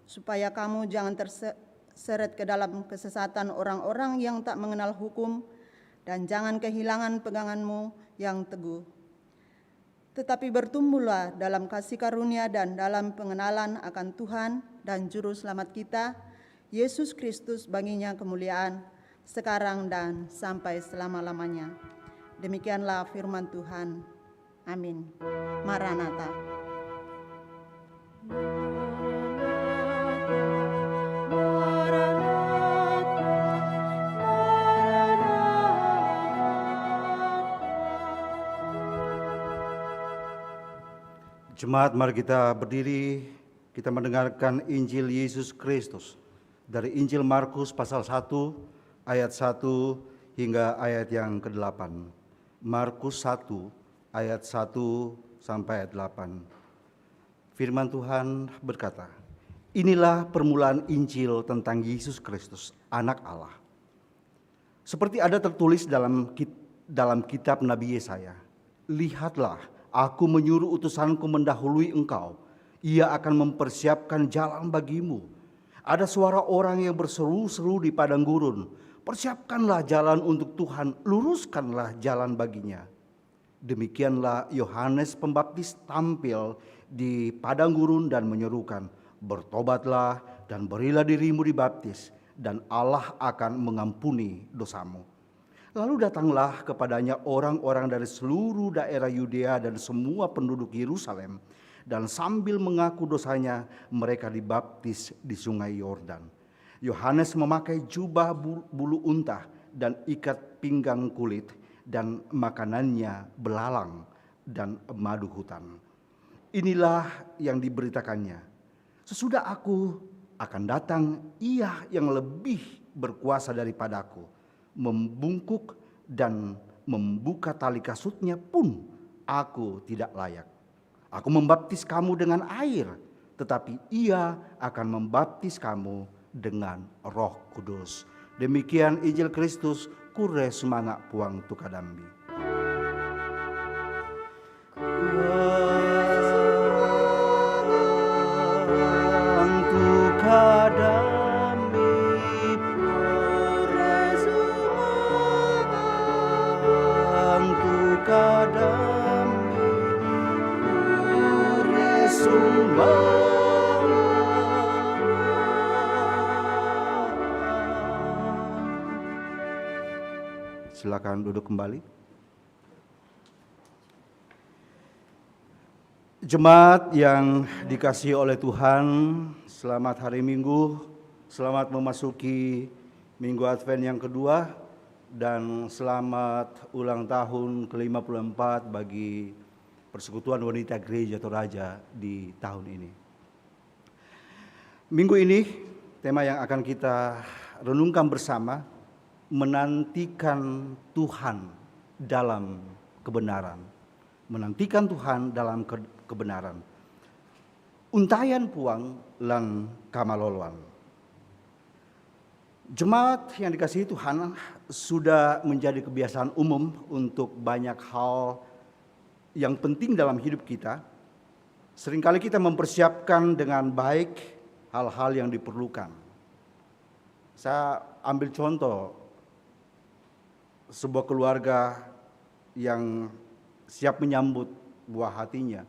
S7: supaya kamu jangan terseret ke dalam kesesatan orang-orang yang tak mengenal hukum, dan jangan kehilangan peganganmu yang teguh. Tetapi bertumbuhlah dalam kasih karunia dan dalam pengenalan akan Tuhan dan Juru Selamat kita, Yesus Kristus, baginya kemuliaan sekarang dan sampai selama-lamanya. Demikianlah firman Tuhan. Amin. Maranatha.
S6: Jemaat, mari kita berdiri, kita mendengarkan Injil Yesus Kristus dari Injil Markus pasal 1 ayat 1 hingga ayat yang ke-8. Markus 1 ayat 1 sampai ayat 8. Firman Tuhan berkata, "Inilah permulaan Injil tentang Yesus Kristus, Anak Allah. Seperti ada tertulis dalam kitab Nabi Yesaya, lihatlah, Aku menyuruh utusanku mendahului engkau. Ia akan mempersiapkan jalan bagimu. Ada suara orang yang berseru-seru di padang gurun. Persiapkanlah jalan untuk Tuhan, luruskanlah jalan baginya." Demikianlah Yohanes Pembaptis tampil di padang gurun dan menyerukan, "Bertobatlah dan berilah dirimu dibaptis, dan Allah akan mengampuni dosamu." Lalu datanglah kepadanya orang-orang dari seluruh daerah Yudea dan semua penduduk Yerusalem, dan sambil mengaku dosanya mereka dibaptis di sungai Yordan. Yohanes memakai jubah bulu unta dan ikat pinggang kulit, dan makanannya belalang dan madu hutan. Inilah yang diberitakannya, "Sesudah aku akan datang Ia yang lebih berkuasa daripadaku, membungkuk dan membuka tali kasutnya pun aku tidak layak. Aku membaptis kamu dengan air, tetapi Ia akan membaptis kamu dengan Roh Kudus." Demikian Injil Kristus, kure semangat puang tukadambi. Puang tukadambi. Kadami pure Silakan duduk kembali. Jemaat yang dikasihi oleh Tuhan, selamat hari Minggu, selamat memasuki Minggu Advent yang kedua, dan selamat ulang tahun ke-54 bagi Persekutuan Wanita Gereja Toraja di tahun ini. Minggu ini tema yang akan kita renungkan bersama, menantikan Tuhan dalam kebenaran. Menantikan Tuhan dalam kebenaran. Untayan puang lan kamaloluan. Jemaat yang dikasihi Tuhan, sudah menjadi kebiasaan umum untuk banyak hal yang penting dalam hidup kita. Seringkali kita mempersiapkan dengan baik hal-hal yang diperlukan. Saya ambil contoh sebuah keluarga yang siap menyambut buah hatinya.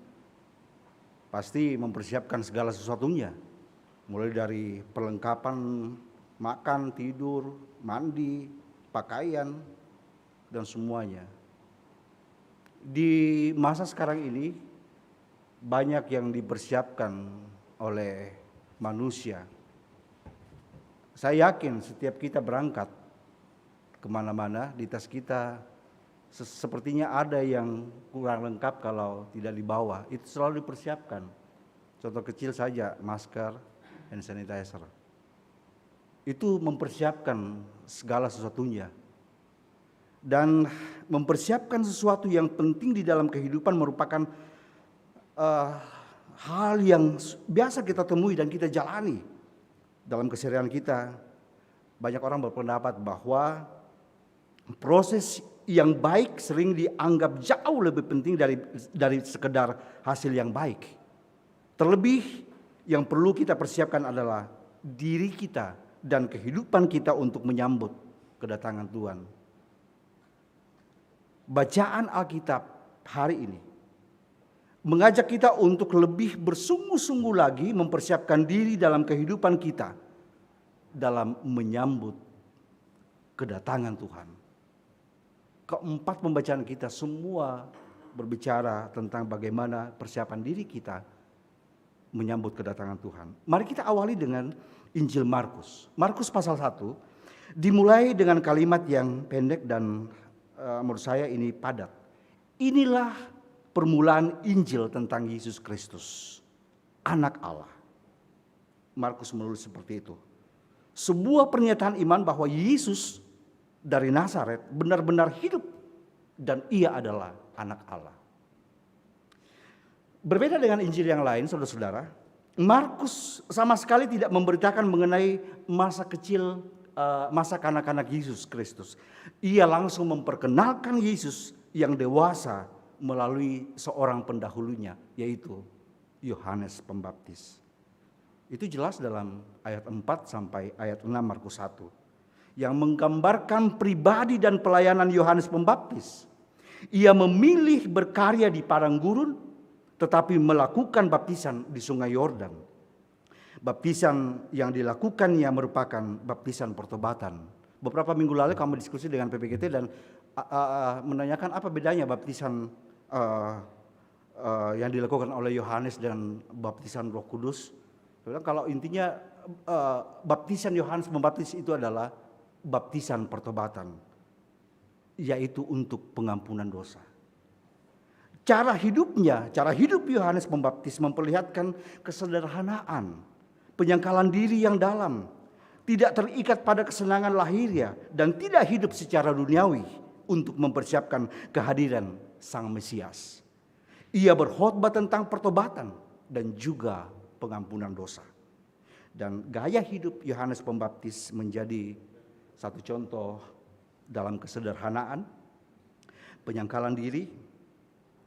S6: Pasti mempersiapkan segala sesuatunya, mulai dari perlengkapan makan, tidur, mandi, pakaian, dan semuanya. Di masa sekarang ini banyak yang dipersiapkan oleh manusia. Saya yakin setiap kita berangkat kemana-mana, di tas kita sepertinya ada yang kurang lengkap kalau tidak dibawa. Itu selalu dipersiapkan. Contoh kecil saja, masker, hand sanitizer. Itu mempersiapkan segala sesuatunya. Dan mempersiapkan sesuatu yang penting di dalam kehidupan merupakan hal yang biasa kita temui dan kita jalani dalam keseharian kita. Banyak orang berpendapat bahwa proses yang baik sering dianggap jauh lebih penting dari sekedar hasil yang baik. Terlebih yang perlu kita persiapkan adalah diri kita dan kehidupan kita untuk menyambut kedatangan Tuhan. bacaan Alkitab hari ini mengajak kita untuk lebih bersungguh-sungguh lagi mempersiapkan diri dalam kehidupan kita dalam menyambut kedatangan Tuhan. Keempat pembacaan kita semua berbicara tentang bagaimana persiapan diri kita menyambut kedatangan Tuhan. Mari kita awali dengan Injil Markus. Markus pasal 1 dimulai dengan kalimat yang pendek dan menurut saya ini padat. Inilah permulaan Injil tentang Yesus Kristus, anak Allah. Markus menulis seperti itu. Sebuah pernyataan iman bahwa Yesus dari Nazaret benar-benar hidup dan ia adalah anak Allah. Berbeda dengan Injil yang lain, saudara-saudara, Markus sama sekali tidak memberitakan mengenai masa kecil, masa kanak-kanak Yesus Kristus. Ia langsung memperkenalkan Yesus yang dewasa melalui seorang pendahulunya, yaitu Yohanes Pembaptis. Itu jelas dalam ayat 4 sampai ayat 6 Markus 1 yang menggambarkan pribadi dan pelayanan Yohanes Pembaptis. Ia memilih berkarya di padang gurun tetapi melakukan baptisan di Sungai Yordan. Baptisan yang dilakukannya merupakan baptisan pertobatan. Beberapa minggu lalu kami diskusi dengan PPGT dan menanyakan apa bedanya baptisan yang dilakukan oleh Yohanes dan baptisan Roh Kudus. Kalau intinya baptisan Yohanes Pembaptis itu adalah baptisan pertobatan, yaitu untuk pengampunan dosa. Cara hidup Yohanes Pembaptis memperlihatkan kesederhanaan, penyangkalan diri yang dalam, tidak terikat pada kesenangan lahiriah dan tidak hidup secara duniawi untuk mempersiapkan kehadiran Sang Mesias. Ia berkhotbah tentang pertobatan dan juga pengampunan dosa. Dan gaya hidup Yohanes Pembaptis menjadi satu contoh dalam kesederhanaan, penyangkalan diri,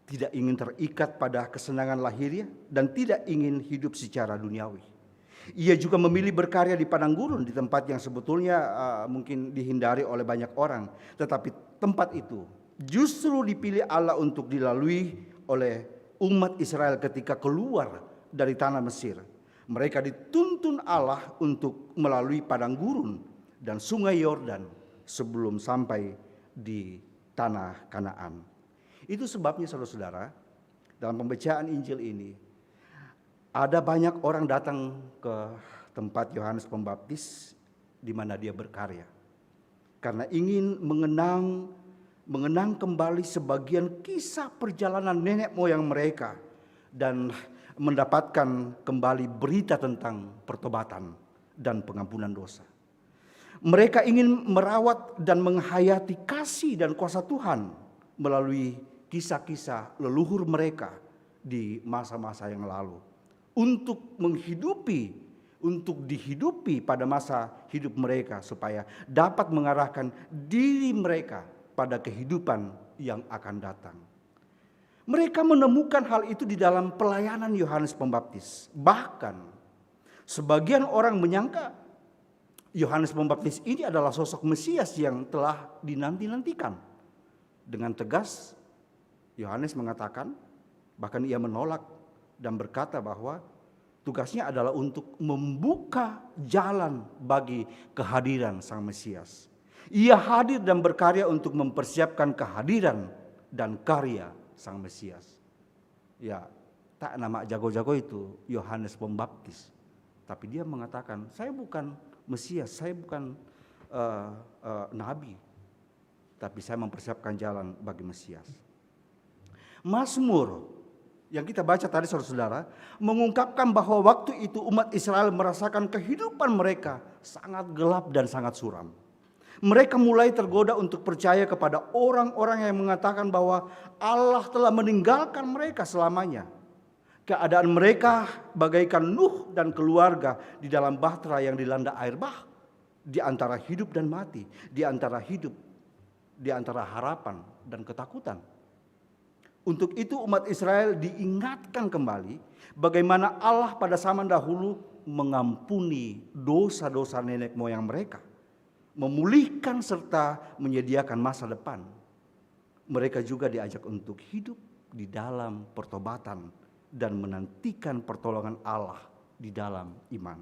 S6: tidak ingin terikat pada kesenangan lahiriah dan tidak ingin hidup secara duniawi. Ia juga memilih berkarya di padang gurun, di tempat yang sebetulnya mungkin dihindari oleh banyak orang. Tetapi tempat itu justru dipilih Allah untuk dilalui oleh umat Israel ketika keluar dari tanah Mesir. Mereka dituntun Allah untuk melalui padang gurun dan Sungai Yordan sebelum sampai di tanah Kanaan. Itu sebabnya saudara-saudara, dalam pembacaan Injil ini ada banyak orang datang ke tempat Yohanes Pembaptis di mana dia berkarya. Karena ingin mengenang kembali sebagian kisah perjalanan nenek moyang mereka dan mendapatkan kembali berita tentang pertobatan dan pengampunan dosa. Mereka ingin merawat dan menghayati kasih dan kuasa Tuhan melalui kisah-kisah leluhur mereka di masa-masa yang lalu. Untuk dihidupi pada masa hidup mereka supaya dapat mengarahkan diri mereka pada kehidupan yang akan datang. Mereka menemukan hal itu di dalam pelayanan Yohanes Pembaptis. Bahkan sebagian orang menyangka Yohanes Pembaptis ini adalah sosok Mesias yang telah dinanti-nantikan. Dengan tegas Yohanes mengatakan, bahkan ia menolak dan berkata bahwa tugasnya adalah untuk membuka jalan bagi kehadiran Sang Mesias. Ia hadir dan berkarya untuk mempersiapkan kehadiran dan karya Sang Mesias. Ya, tak nama jago-jago itu Yohanes Pembaptis. Tapi dia mengatakan, saya bukan Mesias, saya bukan nabi. Tapi saya mempersiapkan jalan bagi Mesias. Mazmur yang kita baca tadi saudara-saudara mengungkapkan bahwa waktu itu umat Israel merasakan kehidupan mereka sangat gelap dan sangat suram. Mereka mulai tergoda untuk percaya kepada orang-orang yang mengatakan bahwa Allah telah meninggalkan mereka selamanya. Keadaan mereka bagaikan Nuh dan keluarga di dalam bahtera yang dilanda air bah, di antara hidup dan mati, di antara harapan dan ketakutan. Untuk itu umat Israel diingatkan kembali bagaimana Allah pada zaman dahulu mengampuni dosa-dosa nenek moyang mereka, memulihkan serta menyediakan masa depan. mereka juga diajak untuk hidup di dalam pertobatan dan menantikan pertolongan Allah di dalam iman.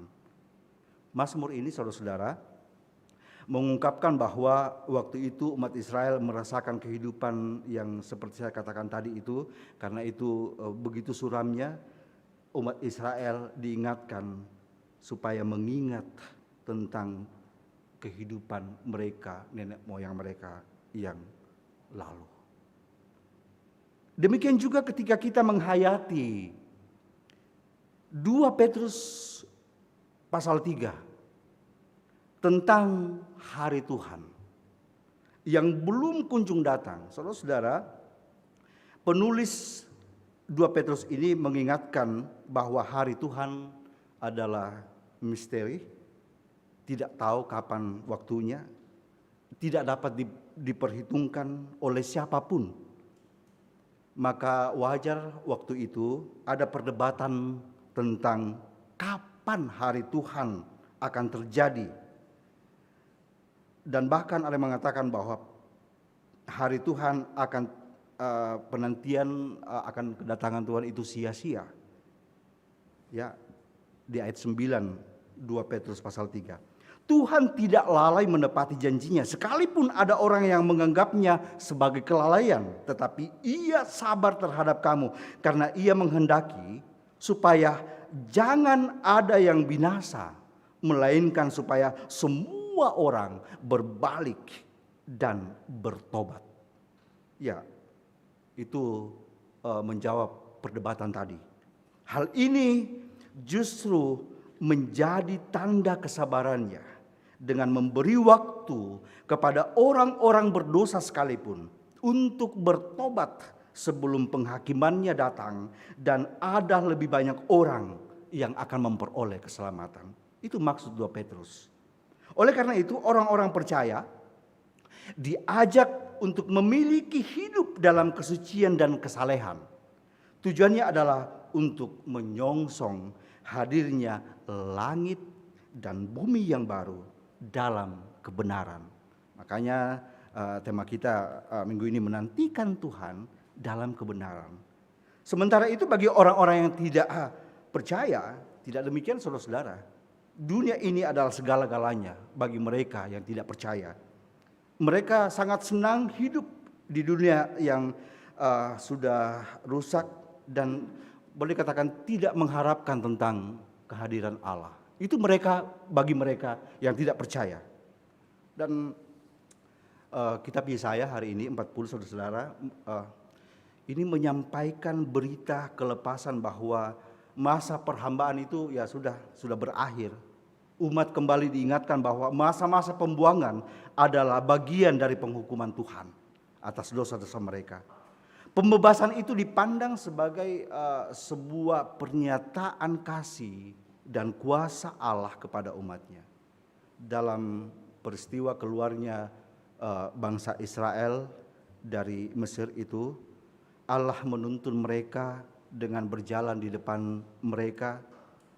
S6: Mazmur ini, saudara-saudara, mengungkapkan bahwa waktu itu umat Israel merasakan kehidupan yang seperti saya katakan tadi itu. Karena itu begitu suramnya, umat Israel diingatkan supaya mengingat tentang kehidupan mereka, nenek moyang mereka yang lalu. Demikian juga ketika kita menghayati 2 Petrus pasal 3 tentang hari Tuhan yang belum kunjung datang. Saudara-saudara, penulis 2 Petrus ini mengingatkan bahwa hari Tuhan adalah misteri, tidak tahu kapan waktunya, tidak dapat diperhitungkan oleh siapapun. Maka wajar waktu itu ada perdebatan tentang kapan hari Tuhan akan terjadi. Dan bahkan ada yang mengatakan bahwa hari Tuhan akan penantian akan kedatangan Tuhan itu sia-sia. Ya, di ayat 9 2 Petrus pasal 3. Tuhan tidak lalai menepati janjinya, sekalipun ada orang yang menganggapnya sebagai kelalaian, tetapi Ia sabar terhadap kamu karena Ia menghendaki supaya jangan ada yang binasa, melainkan supaya semua orang berbalik dan bertobat. Ya, itu menjawab perdebatan tadi. Hal ini justru menjadi tanda kesabarannya dengan memberi waktu kepada orang-orang berdosa sekalipun untuk bertobat sebelum penghakimannya datang dan ada lebih banyak orang yang akan memperoleh keselamatan. Itu maksud 2 Petrus. Oleh karena itu orang-orang percaya diajak untuk memiliki hidup dalam kesucian dan kesalehan. Tujuannya adalah untuk menyongsong hadirnya langit dan bumi yang baru dalam kebenaran. Makanya tema kita minggu ini menantikan Tuhan dalam kebenaran. Sementara itu bagi orang-orang yang tidak percaya, tidak demikian saudara-saudara. Dunia ini adalah segala-galanya bagi mereka yang tidak percaya. Mereka sangat senang hidup di dunia yang sudah rusak dan boleh katakan tidak mengharapkan tentang kehadiran Allah. Itu bagi mereka yang tidak percaya. Dan kitab Yesaya hari ini 40 saudara-saudara ini menyampaikan berita kelepasan bahwa masa perhambaan itu ya sudah berakhir. Umat kembali diingatkan bahwa masa-masa pembuangan adalah bagian dari penghukuman Tuhan atas dosa-dosa mereka. Pembebasan itu dipandang sebagai sebuah pernyataan kasih dan kuasa Allah kepada umatnya. Dalam peristiwa keluarnya bangsa Israel dari Mesir itu, Allah menuntun mereka dengan berjalan di depan mereka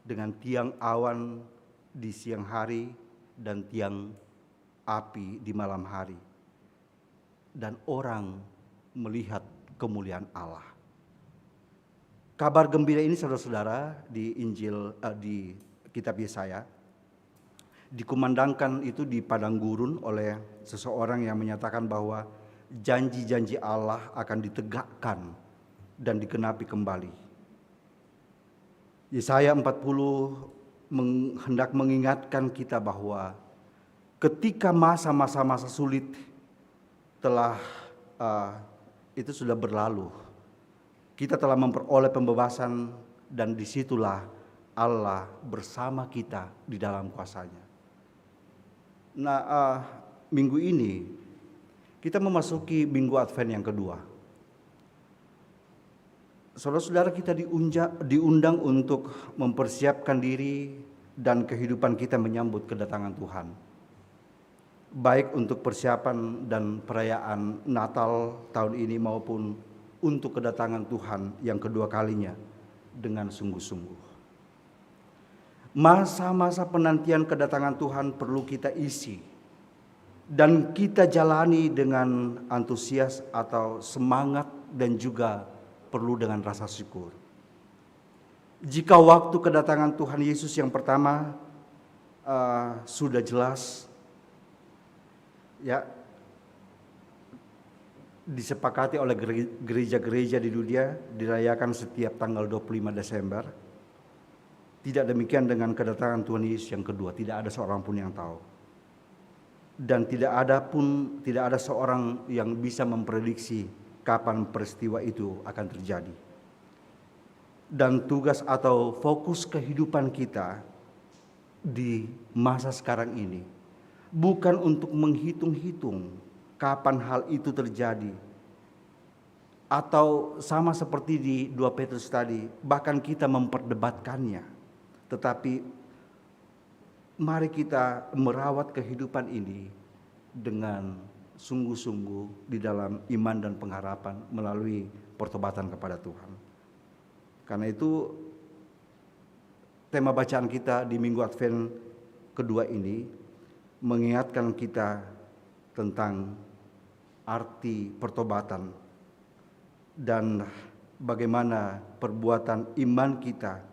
S6: dengan tiang awan di siang hari dan tiang api di malam hari. Dan orang melihat kemuliaan Allah. Kabar gembira ini saudara-saudara di Injil di kitab Yesaya dikumandangkan itu di padang gurun oleh seseorang yang menyatakan bahwa janji-janji Allah akan ditegakkan dan dikenapi kembali. Yesaya 40 hendak mengingatkan kita bahwa ketika masa-masa sulit telah itu sudah berlalu. Kita telah memperoleh pembebasan dan disitulah Allah bersama kita di dalam kuasa-Nya. Nah, minggu ini kita memasuki minggu Advent yang kedua. Saudara-saudara, kita diundang untuk mempersiapkan diri dan kehidupan kita menyambut kedatangan Tuhan. Baik untuk persiapan dan perayaan Natal tahun ini maupun untuk kedatangan Tuhan yang kedua kalinya dengan sungguh-sungguh. Masa-masa penantian kedatangan Tuhan perlu kita isi dan kita jalani dengan antusias atau semangat dan juga perlu dengan rasa syukur. Jika waktu kedatangan Tuhan Yesus yang pertama sudah jelas, ya, disepakati oleh gereja-gereja di dunia dirayakan setiap tanggal 25 Desember. Tidak demikian dengan kedatangan Tuhan Yesus yang kedua, tidak ada seorang pun yang tahu. Dan tidak ada seorang yang bisa memprediksi kapan peristiwa itu akan terjadi. Dan tugas atau fokus kehidupan kita di masa sekarang ini bukan untuk menghitung-hitung kapan hal itu terjadi, atau sama seperti di 2 Petrus tadi, bahkan kita memperdebatkannya. Tetapi mari kita merawat kehidupan ini dengan sungguh-sungguh di dalam iman dan pengharapan melalui pertobatan kepada Tuhan. Karena itu tema bacaan kita di Minggu Advent kedua ini mengingatkan kita tentang arti pertobatan dan bagaimana perbuatan iman kita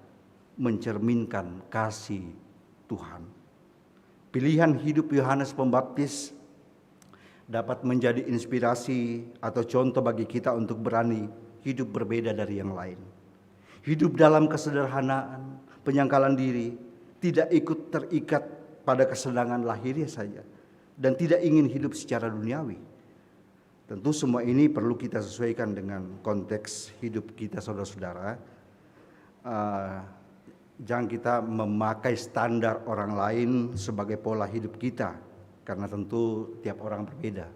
S6: mencerminkan kasih Tuhan. Pilihan hidup Yohanes Pembaptis dapat menjadi inspirasi atau contoh bagi kita untuk berani hidup berbeda dari yang lain. Hidup dalam kesederhanaan, penyangkalan diri, tidak ikut terikat pada kesenangan lahiriah saja, dan tidak ingin hidup secara duniawi. Tentu semua ini perlu kita sesuaikan dengan konteks hidup kita, saudara-saudara. Jangan kita memakai standar orang lain sebagai pola hidup kita, karena tentu tiap orang berbeda.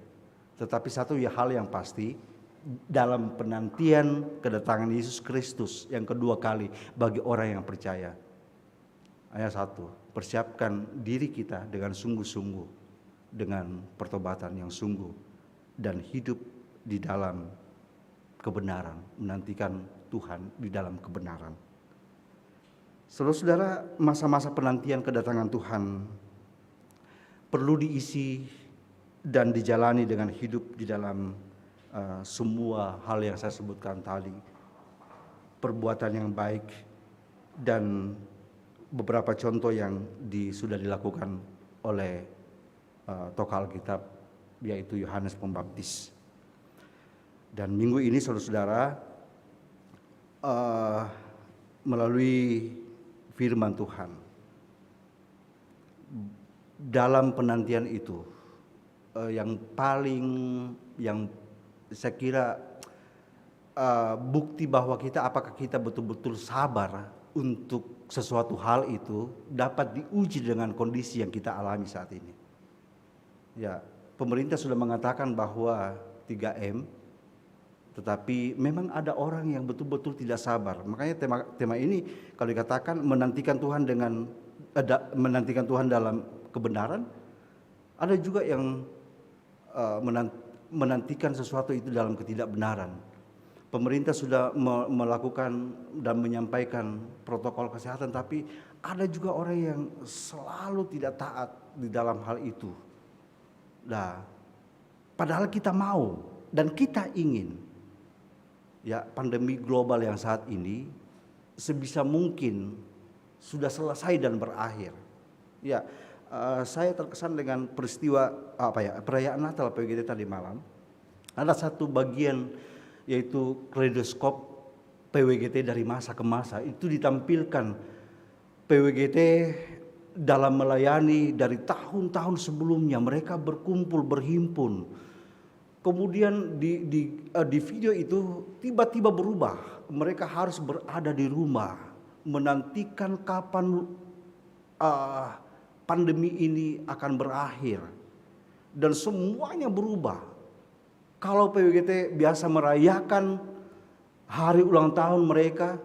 S6: Tetapi satu hal yang pasti, dalam penantian kedatangan Yesus Kristus yang kedua kali bagi orang yang percaya, ayat 1, persiapkan diri kita dengan sungguh-sungguh, dengan pertobatan yang sungguh, dan hidup di dalam kebenaran, menantikan Tuhan di dalam kebenaran. Saudara-saudara, masa-masa penantian kedatangan Tuhan perlu diisi dan dijalani dengan hidup di dalam semua hal yang saya sebutkan tadi. Perbuatan yang baik dan beberapa contoh yang sudah dilakukan oleh tokoh Alkitab, yaitu Yohanes Pembaptis. Dan minggu ini saudara-saudara, melalui firman Tuhan, dalam penantian itu yang saya kira bukti bahwa apakah kita betul-betul sabar untuk sesuatu hal itu dapat diuji dengan kondisi yang kita alami saat ini. Ya, pemerintah sudah mengatakan bahwa 3M, tetapi memang ada orang yang betul-betul tidak sabar. Makanya tema ini kalau dikatakan menantikan Tuhan dalam kebenaran, ada juga yang menantikan sesuatu itu dalam ketidakbenaran. Pemerintah sudah melakukan dan menyampaikan protokol kesehatan, tapi ada juga orang yang selalu tidak taat di dalam hal itu. Nah, padahal kita mau dan kita ingin, ya, pandemi global yang saat ini sebisa mungkin sudah selesai dan berakhir. Ya, saya terkesan dengan peristiwa perayaan Natal PWGT tadi malam. Ada satu bagian yaitu kaleidoskop PWGT dari masa ke masa. Itu ditampilkan PWGT dalam melayani dari tahun-tahun sebelumnya. Mereka berkumpul, berhimpun. Kemudian di video itu tiba-tiba berubah. Mereka harus berada di rumah, menantikan kapan pandemi ini akan berakhir. Dan semuanya berubah. Kalau PWGT biasa merayakan hari ulang tahun mereka,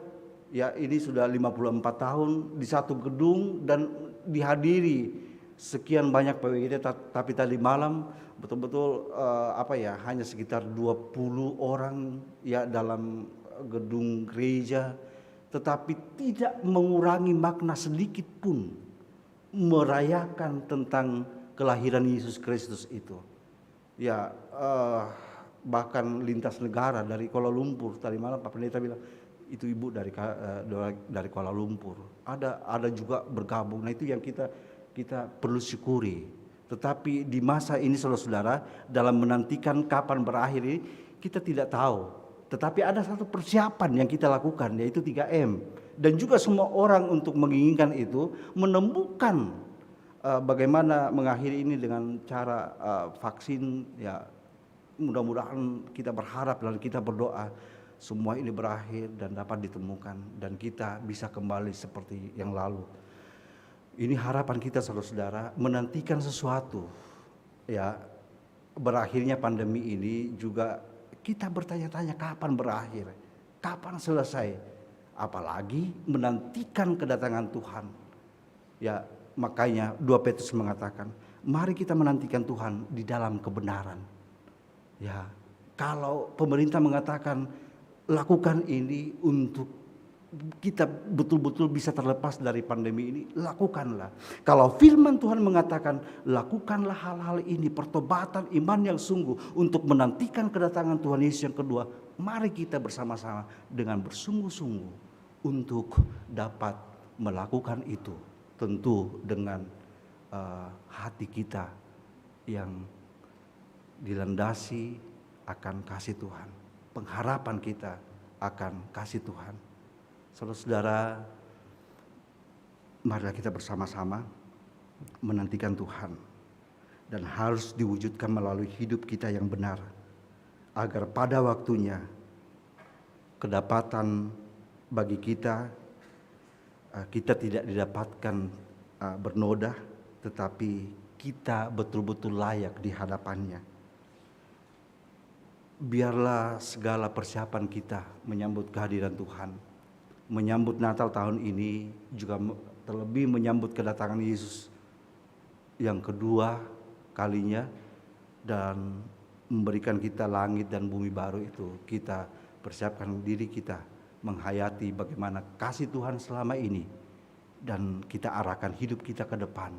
S6: ya ini sudah 54 tahun di satu gedung dan dihadiri sekian banyak PWGT, tapi tadi malam betul-betul hanya sekitar 20 orang ya dalam gedung gereja, tetapi tidak mengurangi makna sedikit pun merayakan tentang kelahiran Yesus Kristus itu. Ya, bahkan lintas negara dari Kuala Lumpur, tadi malam Pak Pendeta bilang itu ibu dari Kuala Lumpur. Ada juga bergabung. Nah, itu yang kita perlu syukuri. Tetapi di masa ini saudara-saudara, dalam menantikan kapan berakhir ini, kita tidak tahu. Tetapi ada satu persiapan yang kita lakukan, yaitu 3M. Dan juga semua orang untuk menginginkan itu menemukan bagaimana mengakhiri ini dengan cara vaksin. Ya, mudah-mudahan kita berharap dan kita berdoa semua ini berakhir dan dapat ditemukan dan kita bisa kembali seperti yang lalu. Ini harapan kita saudara-saudara, menantikan sesuatu. Ya, berakhirnya pandemi ini juga kita bertanya-tanya kapan berakhir, kapan selesai, apalagi menantikan kedatangan Tuhan. Ya, makanya 2 Petrus mengatakan, mari kita menantikan Tuhan di dalam kebenaran. Ya, kalau pemerintah mengatakan lakukan ini untuk kita betul-betul bisa terlepas dari pandemi ini, lakukanlah. Kalau firman Tuhan mengatakan lakukanlah hal-hal ini, pertobatan iman yang sungguh untuk menantikan kedatangan Tuhan Yesus yang kedua, mari kita bersama-sama dengan bersungguh-sungguh untuk dapat melakukan itu, tentu dengan hati kita yang dilandasi akan kasih Tuhan, pengharapan kita akan kasih Tuhan. Saudara-saudara, marilah kita bersama-sama menantikan Tuhan dan harus diwujudkan melalui hidup kita yang benar, agar pada waktunya kedapatan bagi kita tidak didapatkan bernoda, tetapi kita betul-betul layak di hadapannya. Biarlah segala persiapan kita menyambut kehadiran Tuhan, menyambut Natal tahun ini, juga terlebih menyambut kedatangan Yesus yang kedua kalinya, dan memberikan kita langit dan bumi baru itu. Kita persiapkan diri kita menghayati bagaimana kasih Tuhan selama ini, dan kita arahkan hidup kita ke depan.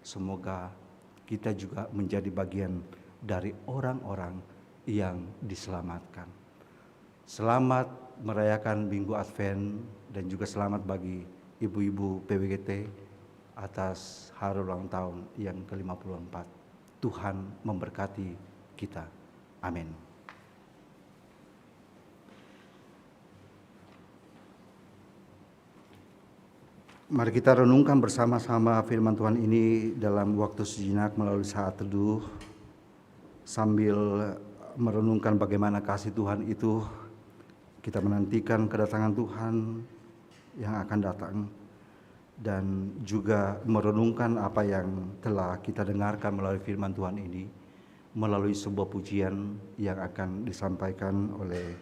S6: Semoga kita juga menjadi bagian dari orang-orang yang diselamatkan. Selamat merayakan Minggu Advent dan juga selamat bagi ibu-ibu PWGT atas hari ulang tahun yang ke-54. Tuhan memberkati kita. Amin. Mari kita renungkan bersama-sama firman Tuhan ini dalam waktu sejenak melalui saat teduh, sambil merenungkan bagaimana kasih Tuhan itu. Kita menantikan kedatangan Tuhan yang akan datang, dan juga merenungkan apa yang telah kita dengarkan melalui firman Tuhan ini, melalui sebuah pujian yang akan disampaikan oleh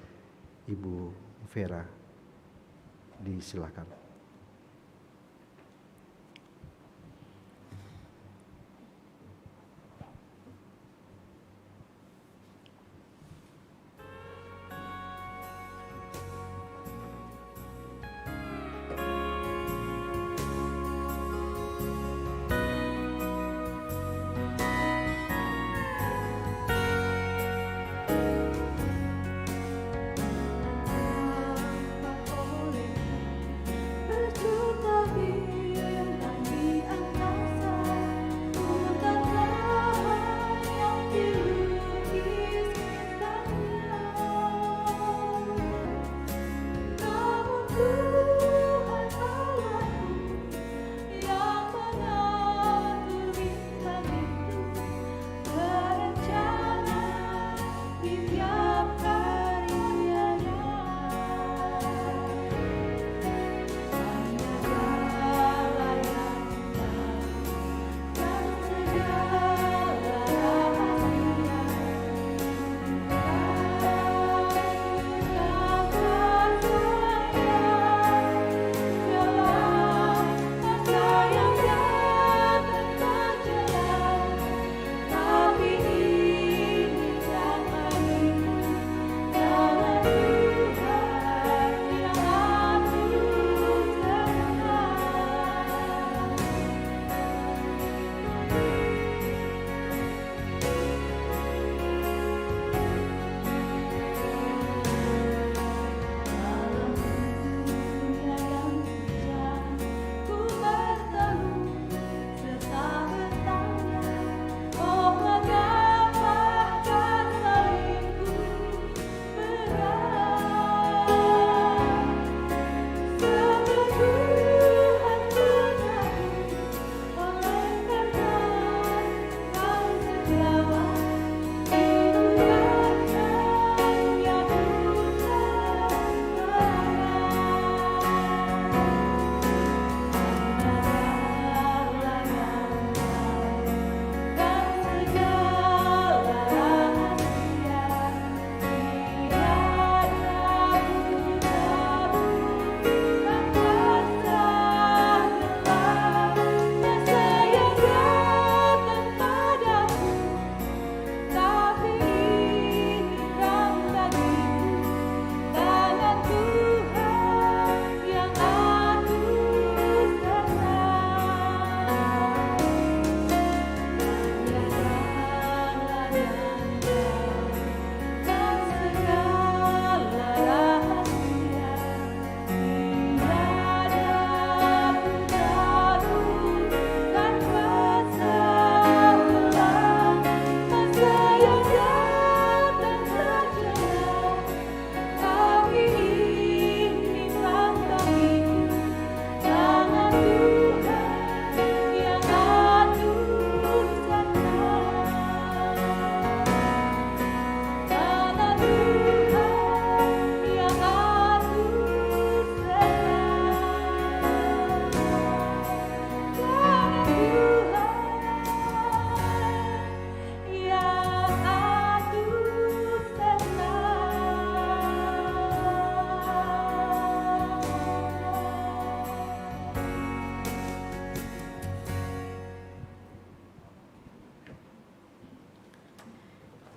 S6: Ibu Vera. Disilakan.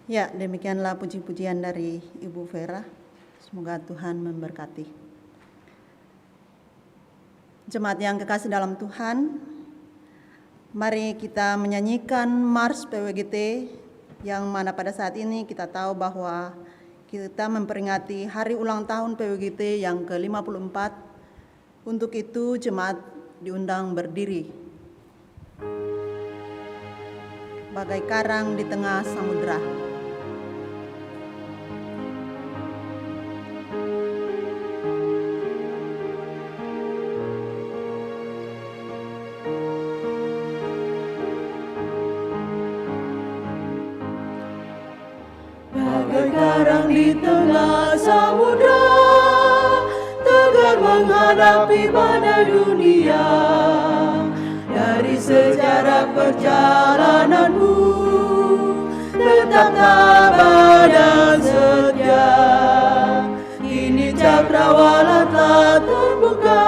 S7: Ya, demikianlah puji-pujian dari Ibu Vera. Semoga Tuhan memberkati. Jemaat yang kekasih dalam Tuhan, mari kita menyanyikan Mars PWGT yang mana pada saat ini kita tahu bahwa kita memperingati hari ulang tahun PWGT yang ke-54. Untuk itu jemaat diundang berdiri. Bagai karang di tengah samudera.
S8: Bagai karang di tengah samudra, tegar menghadapi badai dunia. Dari sejarah perjalananmu, tetap tabah dan setia. Kini cakrawala telah terbuka,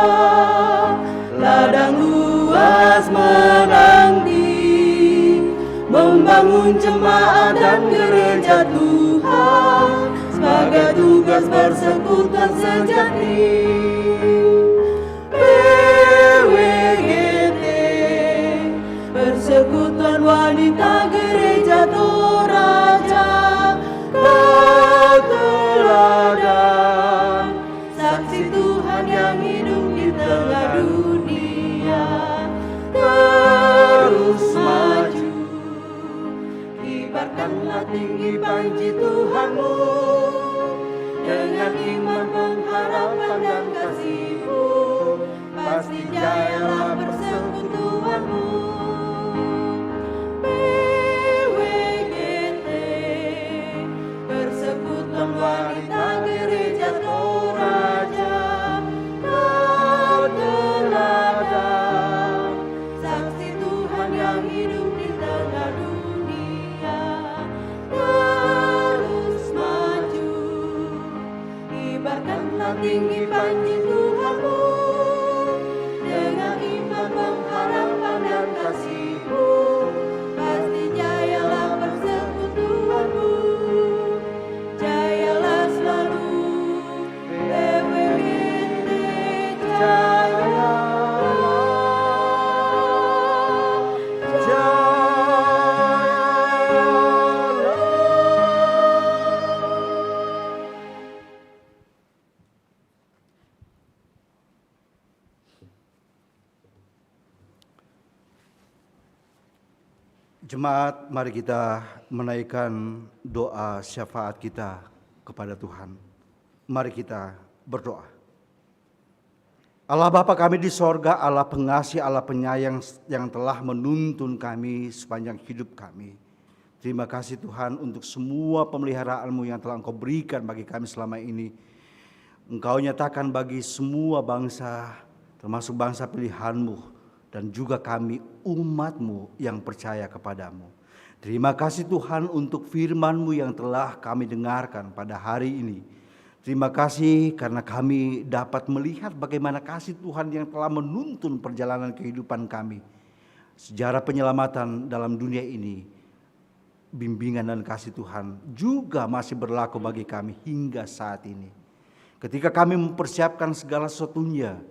S8: ladang luas menanti, membangun jemaat dan gereja Tuhan sebagai tugas persekutuan sejati. PWGT, Persekutuan Wanita Gereja Toraja, kau teladan saksi Tuhan yang hidup di tengah dunia. Terus maju, kibarkanlah tinggi panji Tuhanmu, dengan iman, pengharapan dan kasih-Mu, pasti jayalah persekutuanmu. PWGT, Persekutuan Wanita Gereja Toraja, kau teladan saksi Tuhan yang hidup di tengah dunia. Terus maju, kibarkanlah tinggi panji Tuhanmu, dengan iman, pengharapan dan kasih-Mu, pasti jayalah persekutuanmu. Jayalah selalu, PWGT jaya.
S6: Jemaat, mari kita menaikkan doa syafaat kita kepada Tuhan. Mari kita berdoa. Allah Bapa kami di sorga, Allah pengasih, Allah penyayang yang telah menuntun kami sepanjang hidup kami. Terima kasih Tuhan untuk semua pemeliharaan-Mu yang telah Engkau berikan bagi kami selama ini. Engkau nyatakan bagi semua bangsa, termasuk bangsa pilihan-Mu, dan juga kami umat-Mu yang percaya kepadamu. Terima kasih Tuhan untuk firman-Mu yang telah kami dengarkan pada hari ini. Terima kasih karena kami dapat melihat bagaimana kasih Tuhan yang telah menuntun perjalanan kehidupan kami. Sejarah penyelamatan dalam dunia ini, bimbingan dan kasih Tuhan juga masih berlaku bagi kami hingga saat ini. Ketika kami mempersiapkan segala sesuatunya,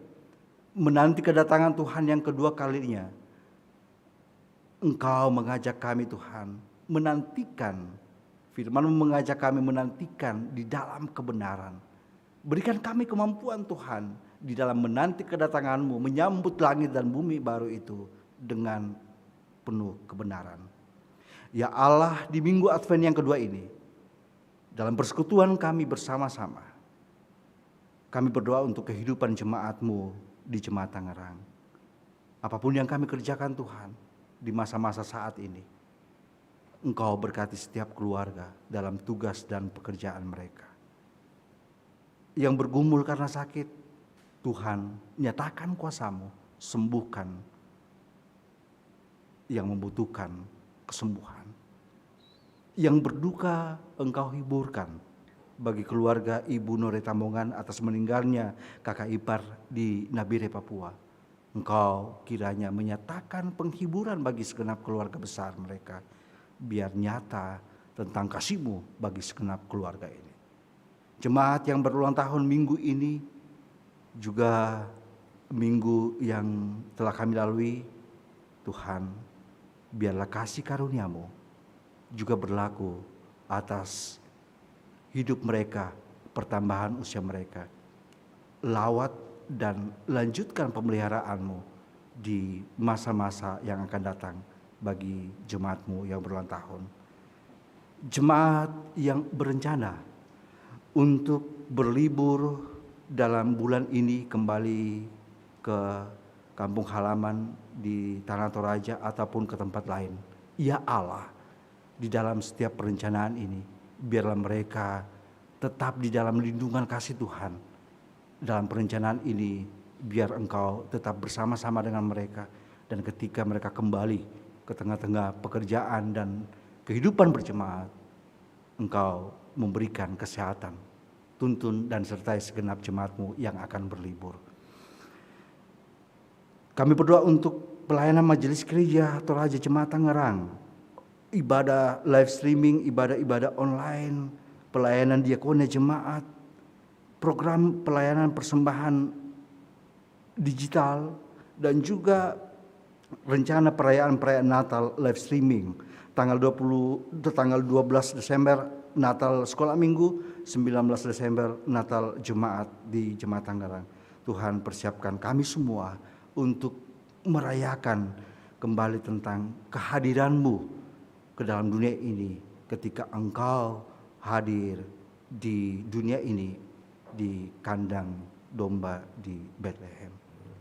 S6: menanti kedatangan Tuhan yang kedua kalinya, Engkau mengajak kami Tuhan menantikan, firman-Mu mengajak kami menantikan di dalam kebenaran. Berikan kami kemampuan Tuhan di dalam menanti kedatangan-Mu, menyambut langit dan bumi baru itu dengan penuh kebenaran. Ya Allah, di minggu Advent yang kedua ini, dalam persekutuan kami bersama-sama, kami berdoa untuk kehidupan jemaat-Mu di Jemaat Tangerang. Apapun yang kami kerjakan Tuhan di masa-masa saat ini, Engkau berkati setiap keluarga dalam tugas dan pekerjaan mereka. Yang bergumul karena sakit, Tuhan nyatakan kuasa-Mu, sembuhkan yang membutuhkan kesembuhan. Yang berduka Engkau hiburkan. Bagi keluarga Ibu Nore Tambongan atas meninggalnya kakak ipar di Nabire, Papua, Engkau kiranya menyatakan penghiburan bagi segenap keluarga besar mereka. Biar nyata tentang kasih-Mu bagi segenap keluarga ini. Jemaat yang berulang tahun minggu ini juga minggu yang telah kami lalui, Tuhan, biarlah kasih karunia-Mu juga berlaku atas hidup mereka, pertambahan usia mereka. Lawat dan lanjutkan pemeliharaan-Mu di masa-masa yang akan datang bagi jemaat-Mu yang berulang tahun. Jemaat yang berencana untuk berlibur dalam bulan ini kembali ke kampung halaman di Tanah Toraja ataupun ke tempat lain. Ya Allah, di dalam setiap perencanaan ini, biarlah mereka tetap di dalam lindungan kasih Tuhan. Dalam perencanaan ini, biar Engkau tetap bersama-sama dengan mereka. Dan ketika mereka kembali ke tengah-tengah pekerjaan dan kehidupan berjemaat, Engkau memberikan kesehatan, tuntun dan sertai segenap jemaat-Mu yang akan berlibur. Kami berdoa untuk pelayanan Majelis Gereja Toraja Jemaat Tangerang, ibadah live streaming, ibadah-ibadah online, pelayanan diakonia jemaat, program pelayanan persembahan digital, dan juga rencana perayaan Natal live streaming. Tanggal 12 Desember Natal sekolah minggu, 19 Desember Natal jemaat di Jemaat Tangerang. Tuhan, persiapkan kami semua untuk merayakan kembali tentang kehadiran-Mu ke dalam dunia ini ketika Engkau hadir di dunia ini di kandang domba di Bethlehem.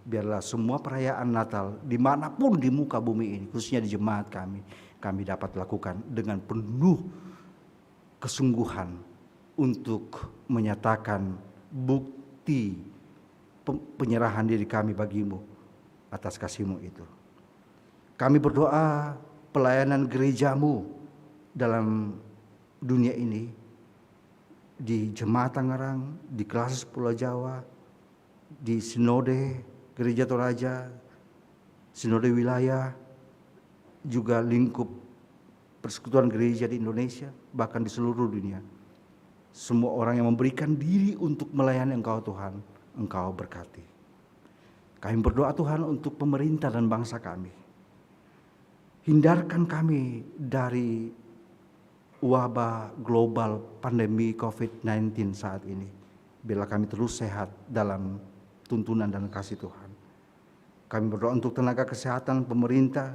S6: Biarlah semua perayaan Natal dimanapun di muka bumi ini, khususnya di jemaat kami dapat lakukan dengan penuh kesungguhan untuk menyatakan bukti penyerahan diri kami bagi-Mu atas kasih-Mu itu. Kami berdoa pelayanan gereja-Mu dalam dunia ini, di Jemaat Tangerang, di Kelas Pulau Jawa, di Sinode Gereja Toraja, Sinode Wilayah, juga lingkup persekutuan gereja di Indonesia, bahkan di seluruh dunia. Semua orang yang memberikan diri untuk melayani Engkau Tuhan, Engkau berkati. Kami berdoa Tuhan untuk pemerintah dan bangsa kami. Hindarkan kami dari wabah global pandemi COVID-19 saat ini. Biarlah kami terus sehat dalam tuntunan dan kasih Tuhan. Kami berdoa untuk tenaga kesehatan pemerintah,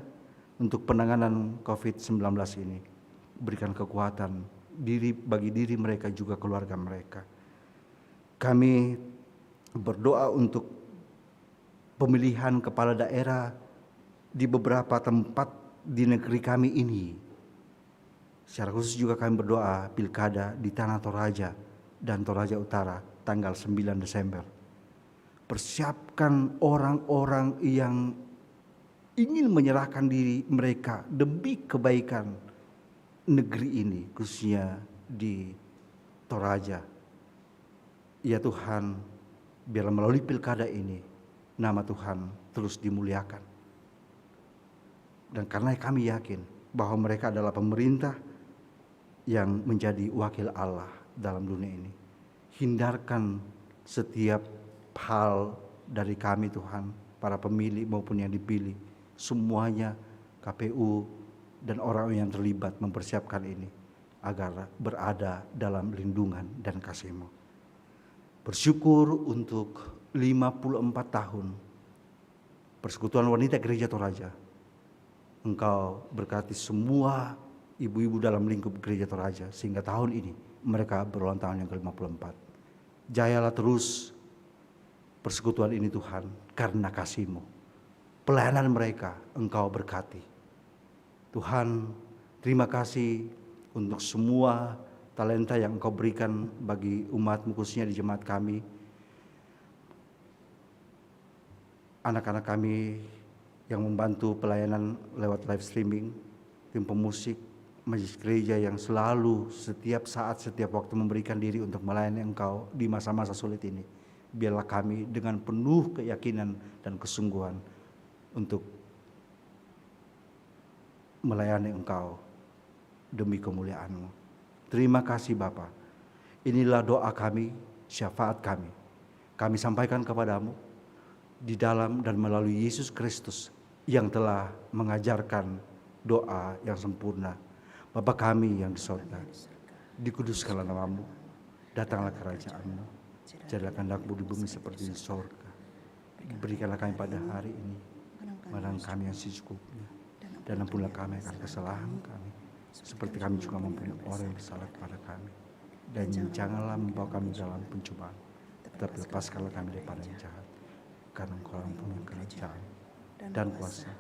S6: untuk penanganan COVID-19 ini. Berikan kekuatan bagi diri mereka juga keluarga mereka. Kami berdoa untuk pemilihan kepala daerah di beberapa tempat di negeri kami ini. Secara khusus juga kami berdoa pilkada di Tanah Toraja dan Toraja Utara tanggal 9 Desember. Persiapkan orang-orang yang ingin menyerahkan diri mereka demi kebaikan negeri ini, khususnya di Toraja. Ya Tuhan, biarlah melalui pilkada ini nama Tuhan terus dimuliakan. Dan karena kami yakin bahwa mereka adalah pemerintah yang menjadi wakil Allah dalam dunia ini. Hindarkan setiap hal dari kami Tuhan, para pemilih maupun yang dipilih, semuanya KPU dan orang yang terlibat mempersiapkan ini agar berada dalam lindungan dan kasih-Mu. Bersyukur untuk 54 tahun Persekutuan Wanita Gereja Toraja. Engkau berkati semua ibu-ibu dalam lingkup Gereja Toraja sehingga tahun ini mereka berulang tahun yang ke-54. Jayalah terus persekutuan ini Tuhan karena kasih-Mu. Pelayanan mereka Engkau berkati. Tuhan, terima kasih untuk semua talenta yang Engkau berikan bagi umat-Mu khususnya di jemaat kami. Anak-anak kami yang membantu pelayanan lewat live streaming, tim pemusik, majelis gereja yang selalu setiap saat, setiap waktu memberikan diri untuk melayani Engkau di masa-masa sulit ini. Biarlah kami dengan penuh keyakinan dan kesungguhan untuk melayani Engkau demi kemuliaan-Mu. Terima kasih Bapa. Inilah doa kami, syafaat kami. Kami sampaikan kepadamu di dalam dan melalui Yesus Kristus yang telah mengajarkan doa yang sempurna. Bapa kami yang di sorga, dikuduskanlah nama-Mu, datanglah kerajaan-Mu, jadilah kehendak-Mu di bumi seperti di sorga. Berikanlah kami pada hari ini makanan kami yang secukupnya, dan ampunilah kami akan kesalahan kami, seperti kami juga mengampuni orang yang bersalah kepada kami. Dan janganlah membawa kami dalam pencobaan, tetapi lepaskanlah kami daripada yang jahat. Karena Engkau yang punya kerajaan dan kuasa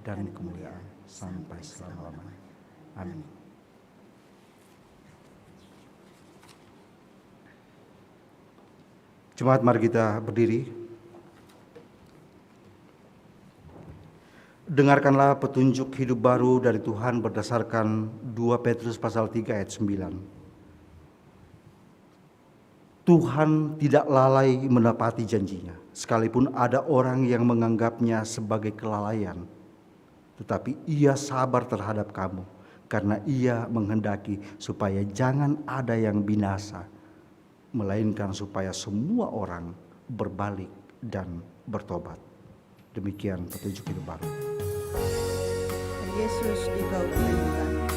S6: dan kemuliaan sampai selama-lamanya. Amin. Jemaat, mari kita berdiri. Dengarkanlah petunjuk hidup baru dari Tuhan berdasarkan 2 Petrus pasal 3 ayat 9. Tuhan tidak lalai menepati janjinya, sekalipun ada orang yang menganggapnya sebagai kelalaian. Tetapi Ia sabar terhadap kamu, karena Ia menghendaki supaya jangan ada yang binasa, melainkan supaya semua orang berbalik dan bertobat. Demikian petunjuk hidup baru.
S7: Yesus Engkau terlindungi.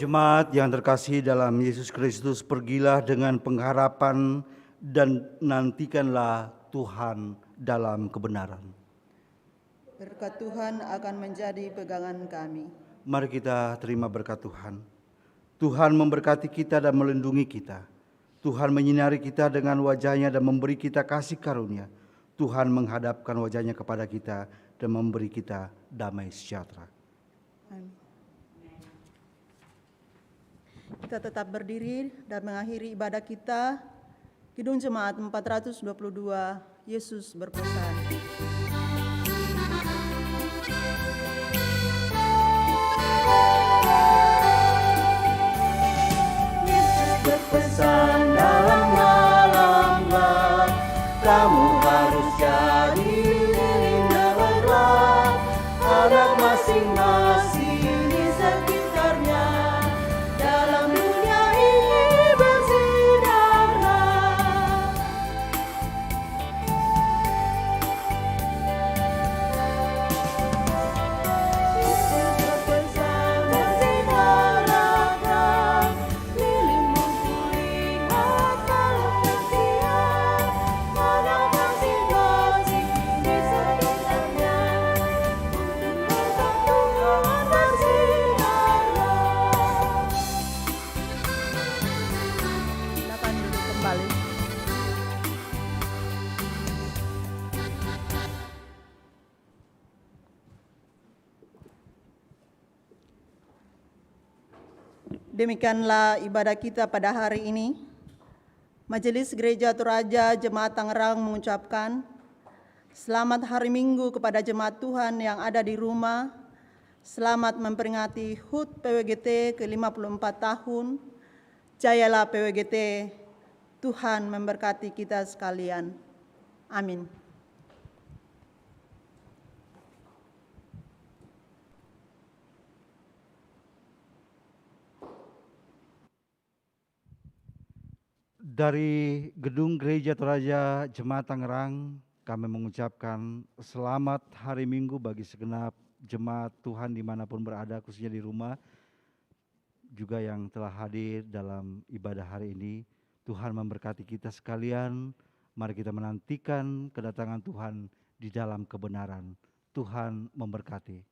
S6: Jemaat yang terkasih dalam Yesus Kristus, pergilah dengan pengharapan dan nantikanlah Tuhan dalam kebenaran.
S7: Berkat Tuhan akan menjadi pegangan kami.
S6: Mari kita terima berkat Tuhan. Tuhan memberkati kita dan melindungi kita. Tuhan menyinari kita dengan wajah-Nya dan memberi kita kasih karunia. Tuhan menghadapkan wajah-Nya kepada kita dan memberi kita damai sejahtera.
S7: Amin. Kita tetap berdiri dan mengakhiri ibadah kita. Kidung Jemaat 422, Yesus berpesan.
S8: Yesus berpesan dalam malam gelap, kamu harus jadi lilin dalam, ada masing-masing di sekitarnya. Dalam dunia ini bersinarlah. Yesus berpesan bersinarlah, lilin kulihat malam dan siang, ada masing-masing di sekitarnya. Tuhan bersinarlah.
S7: Silakan duduk kembali. Demikianlah ibadah kita pada hari ini. Majelis Gereja Toraja Jemaat Tangerang mengucapkan selamat hari Minggu kepada jemaat Tuhan yang ada di rumah. Selamat memperingati HUT PWGT ke-54 tahun. Jayalah PWGT, Tuhan memberkati kita sekalian. Amin.
S6: Dari Gedung Gereja Toraja Jemaat Tangerang, kami mengucapkan selamat hari Minggu bagi segenap jemaat Tuhan dimanapun berada, khususnya di rumah, juga yang telah hadir dalam ibadah hari ini. Tuhan memberkati kita sekalian. Mari kita menantikan kedatangan Tuhan di dalam kebenaran. Tuhan memberkati.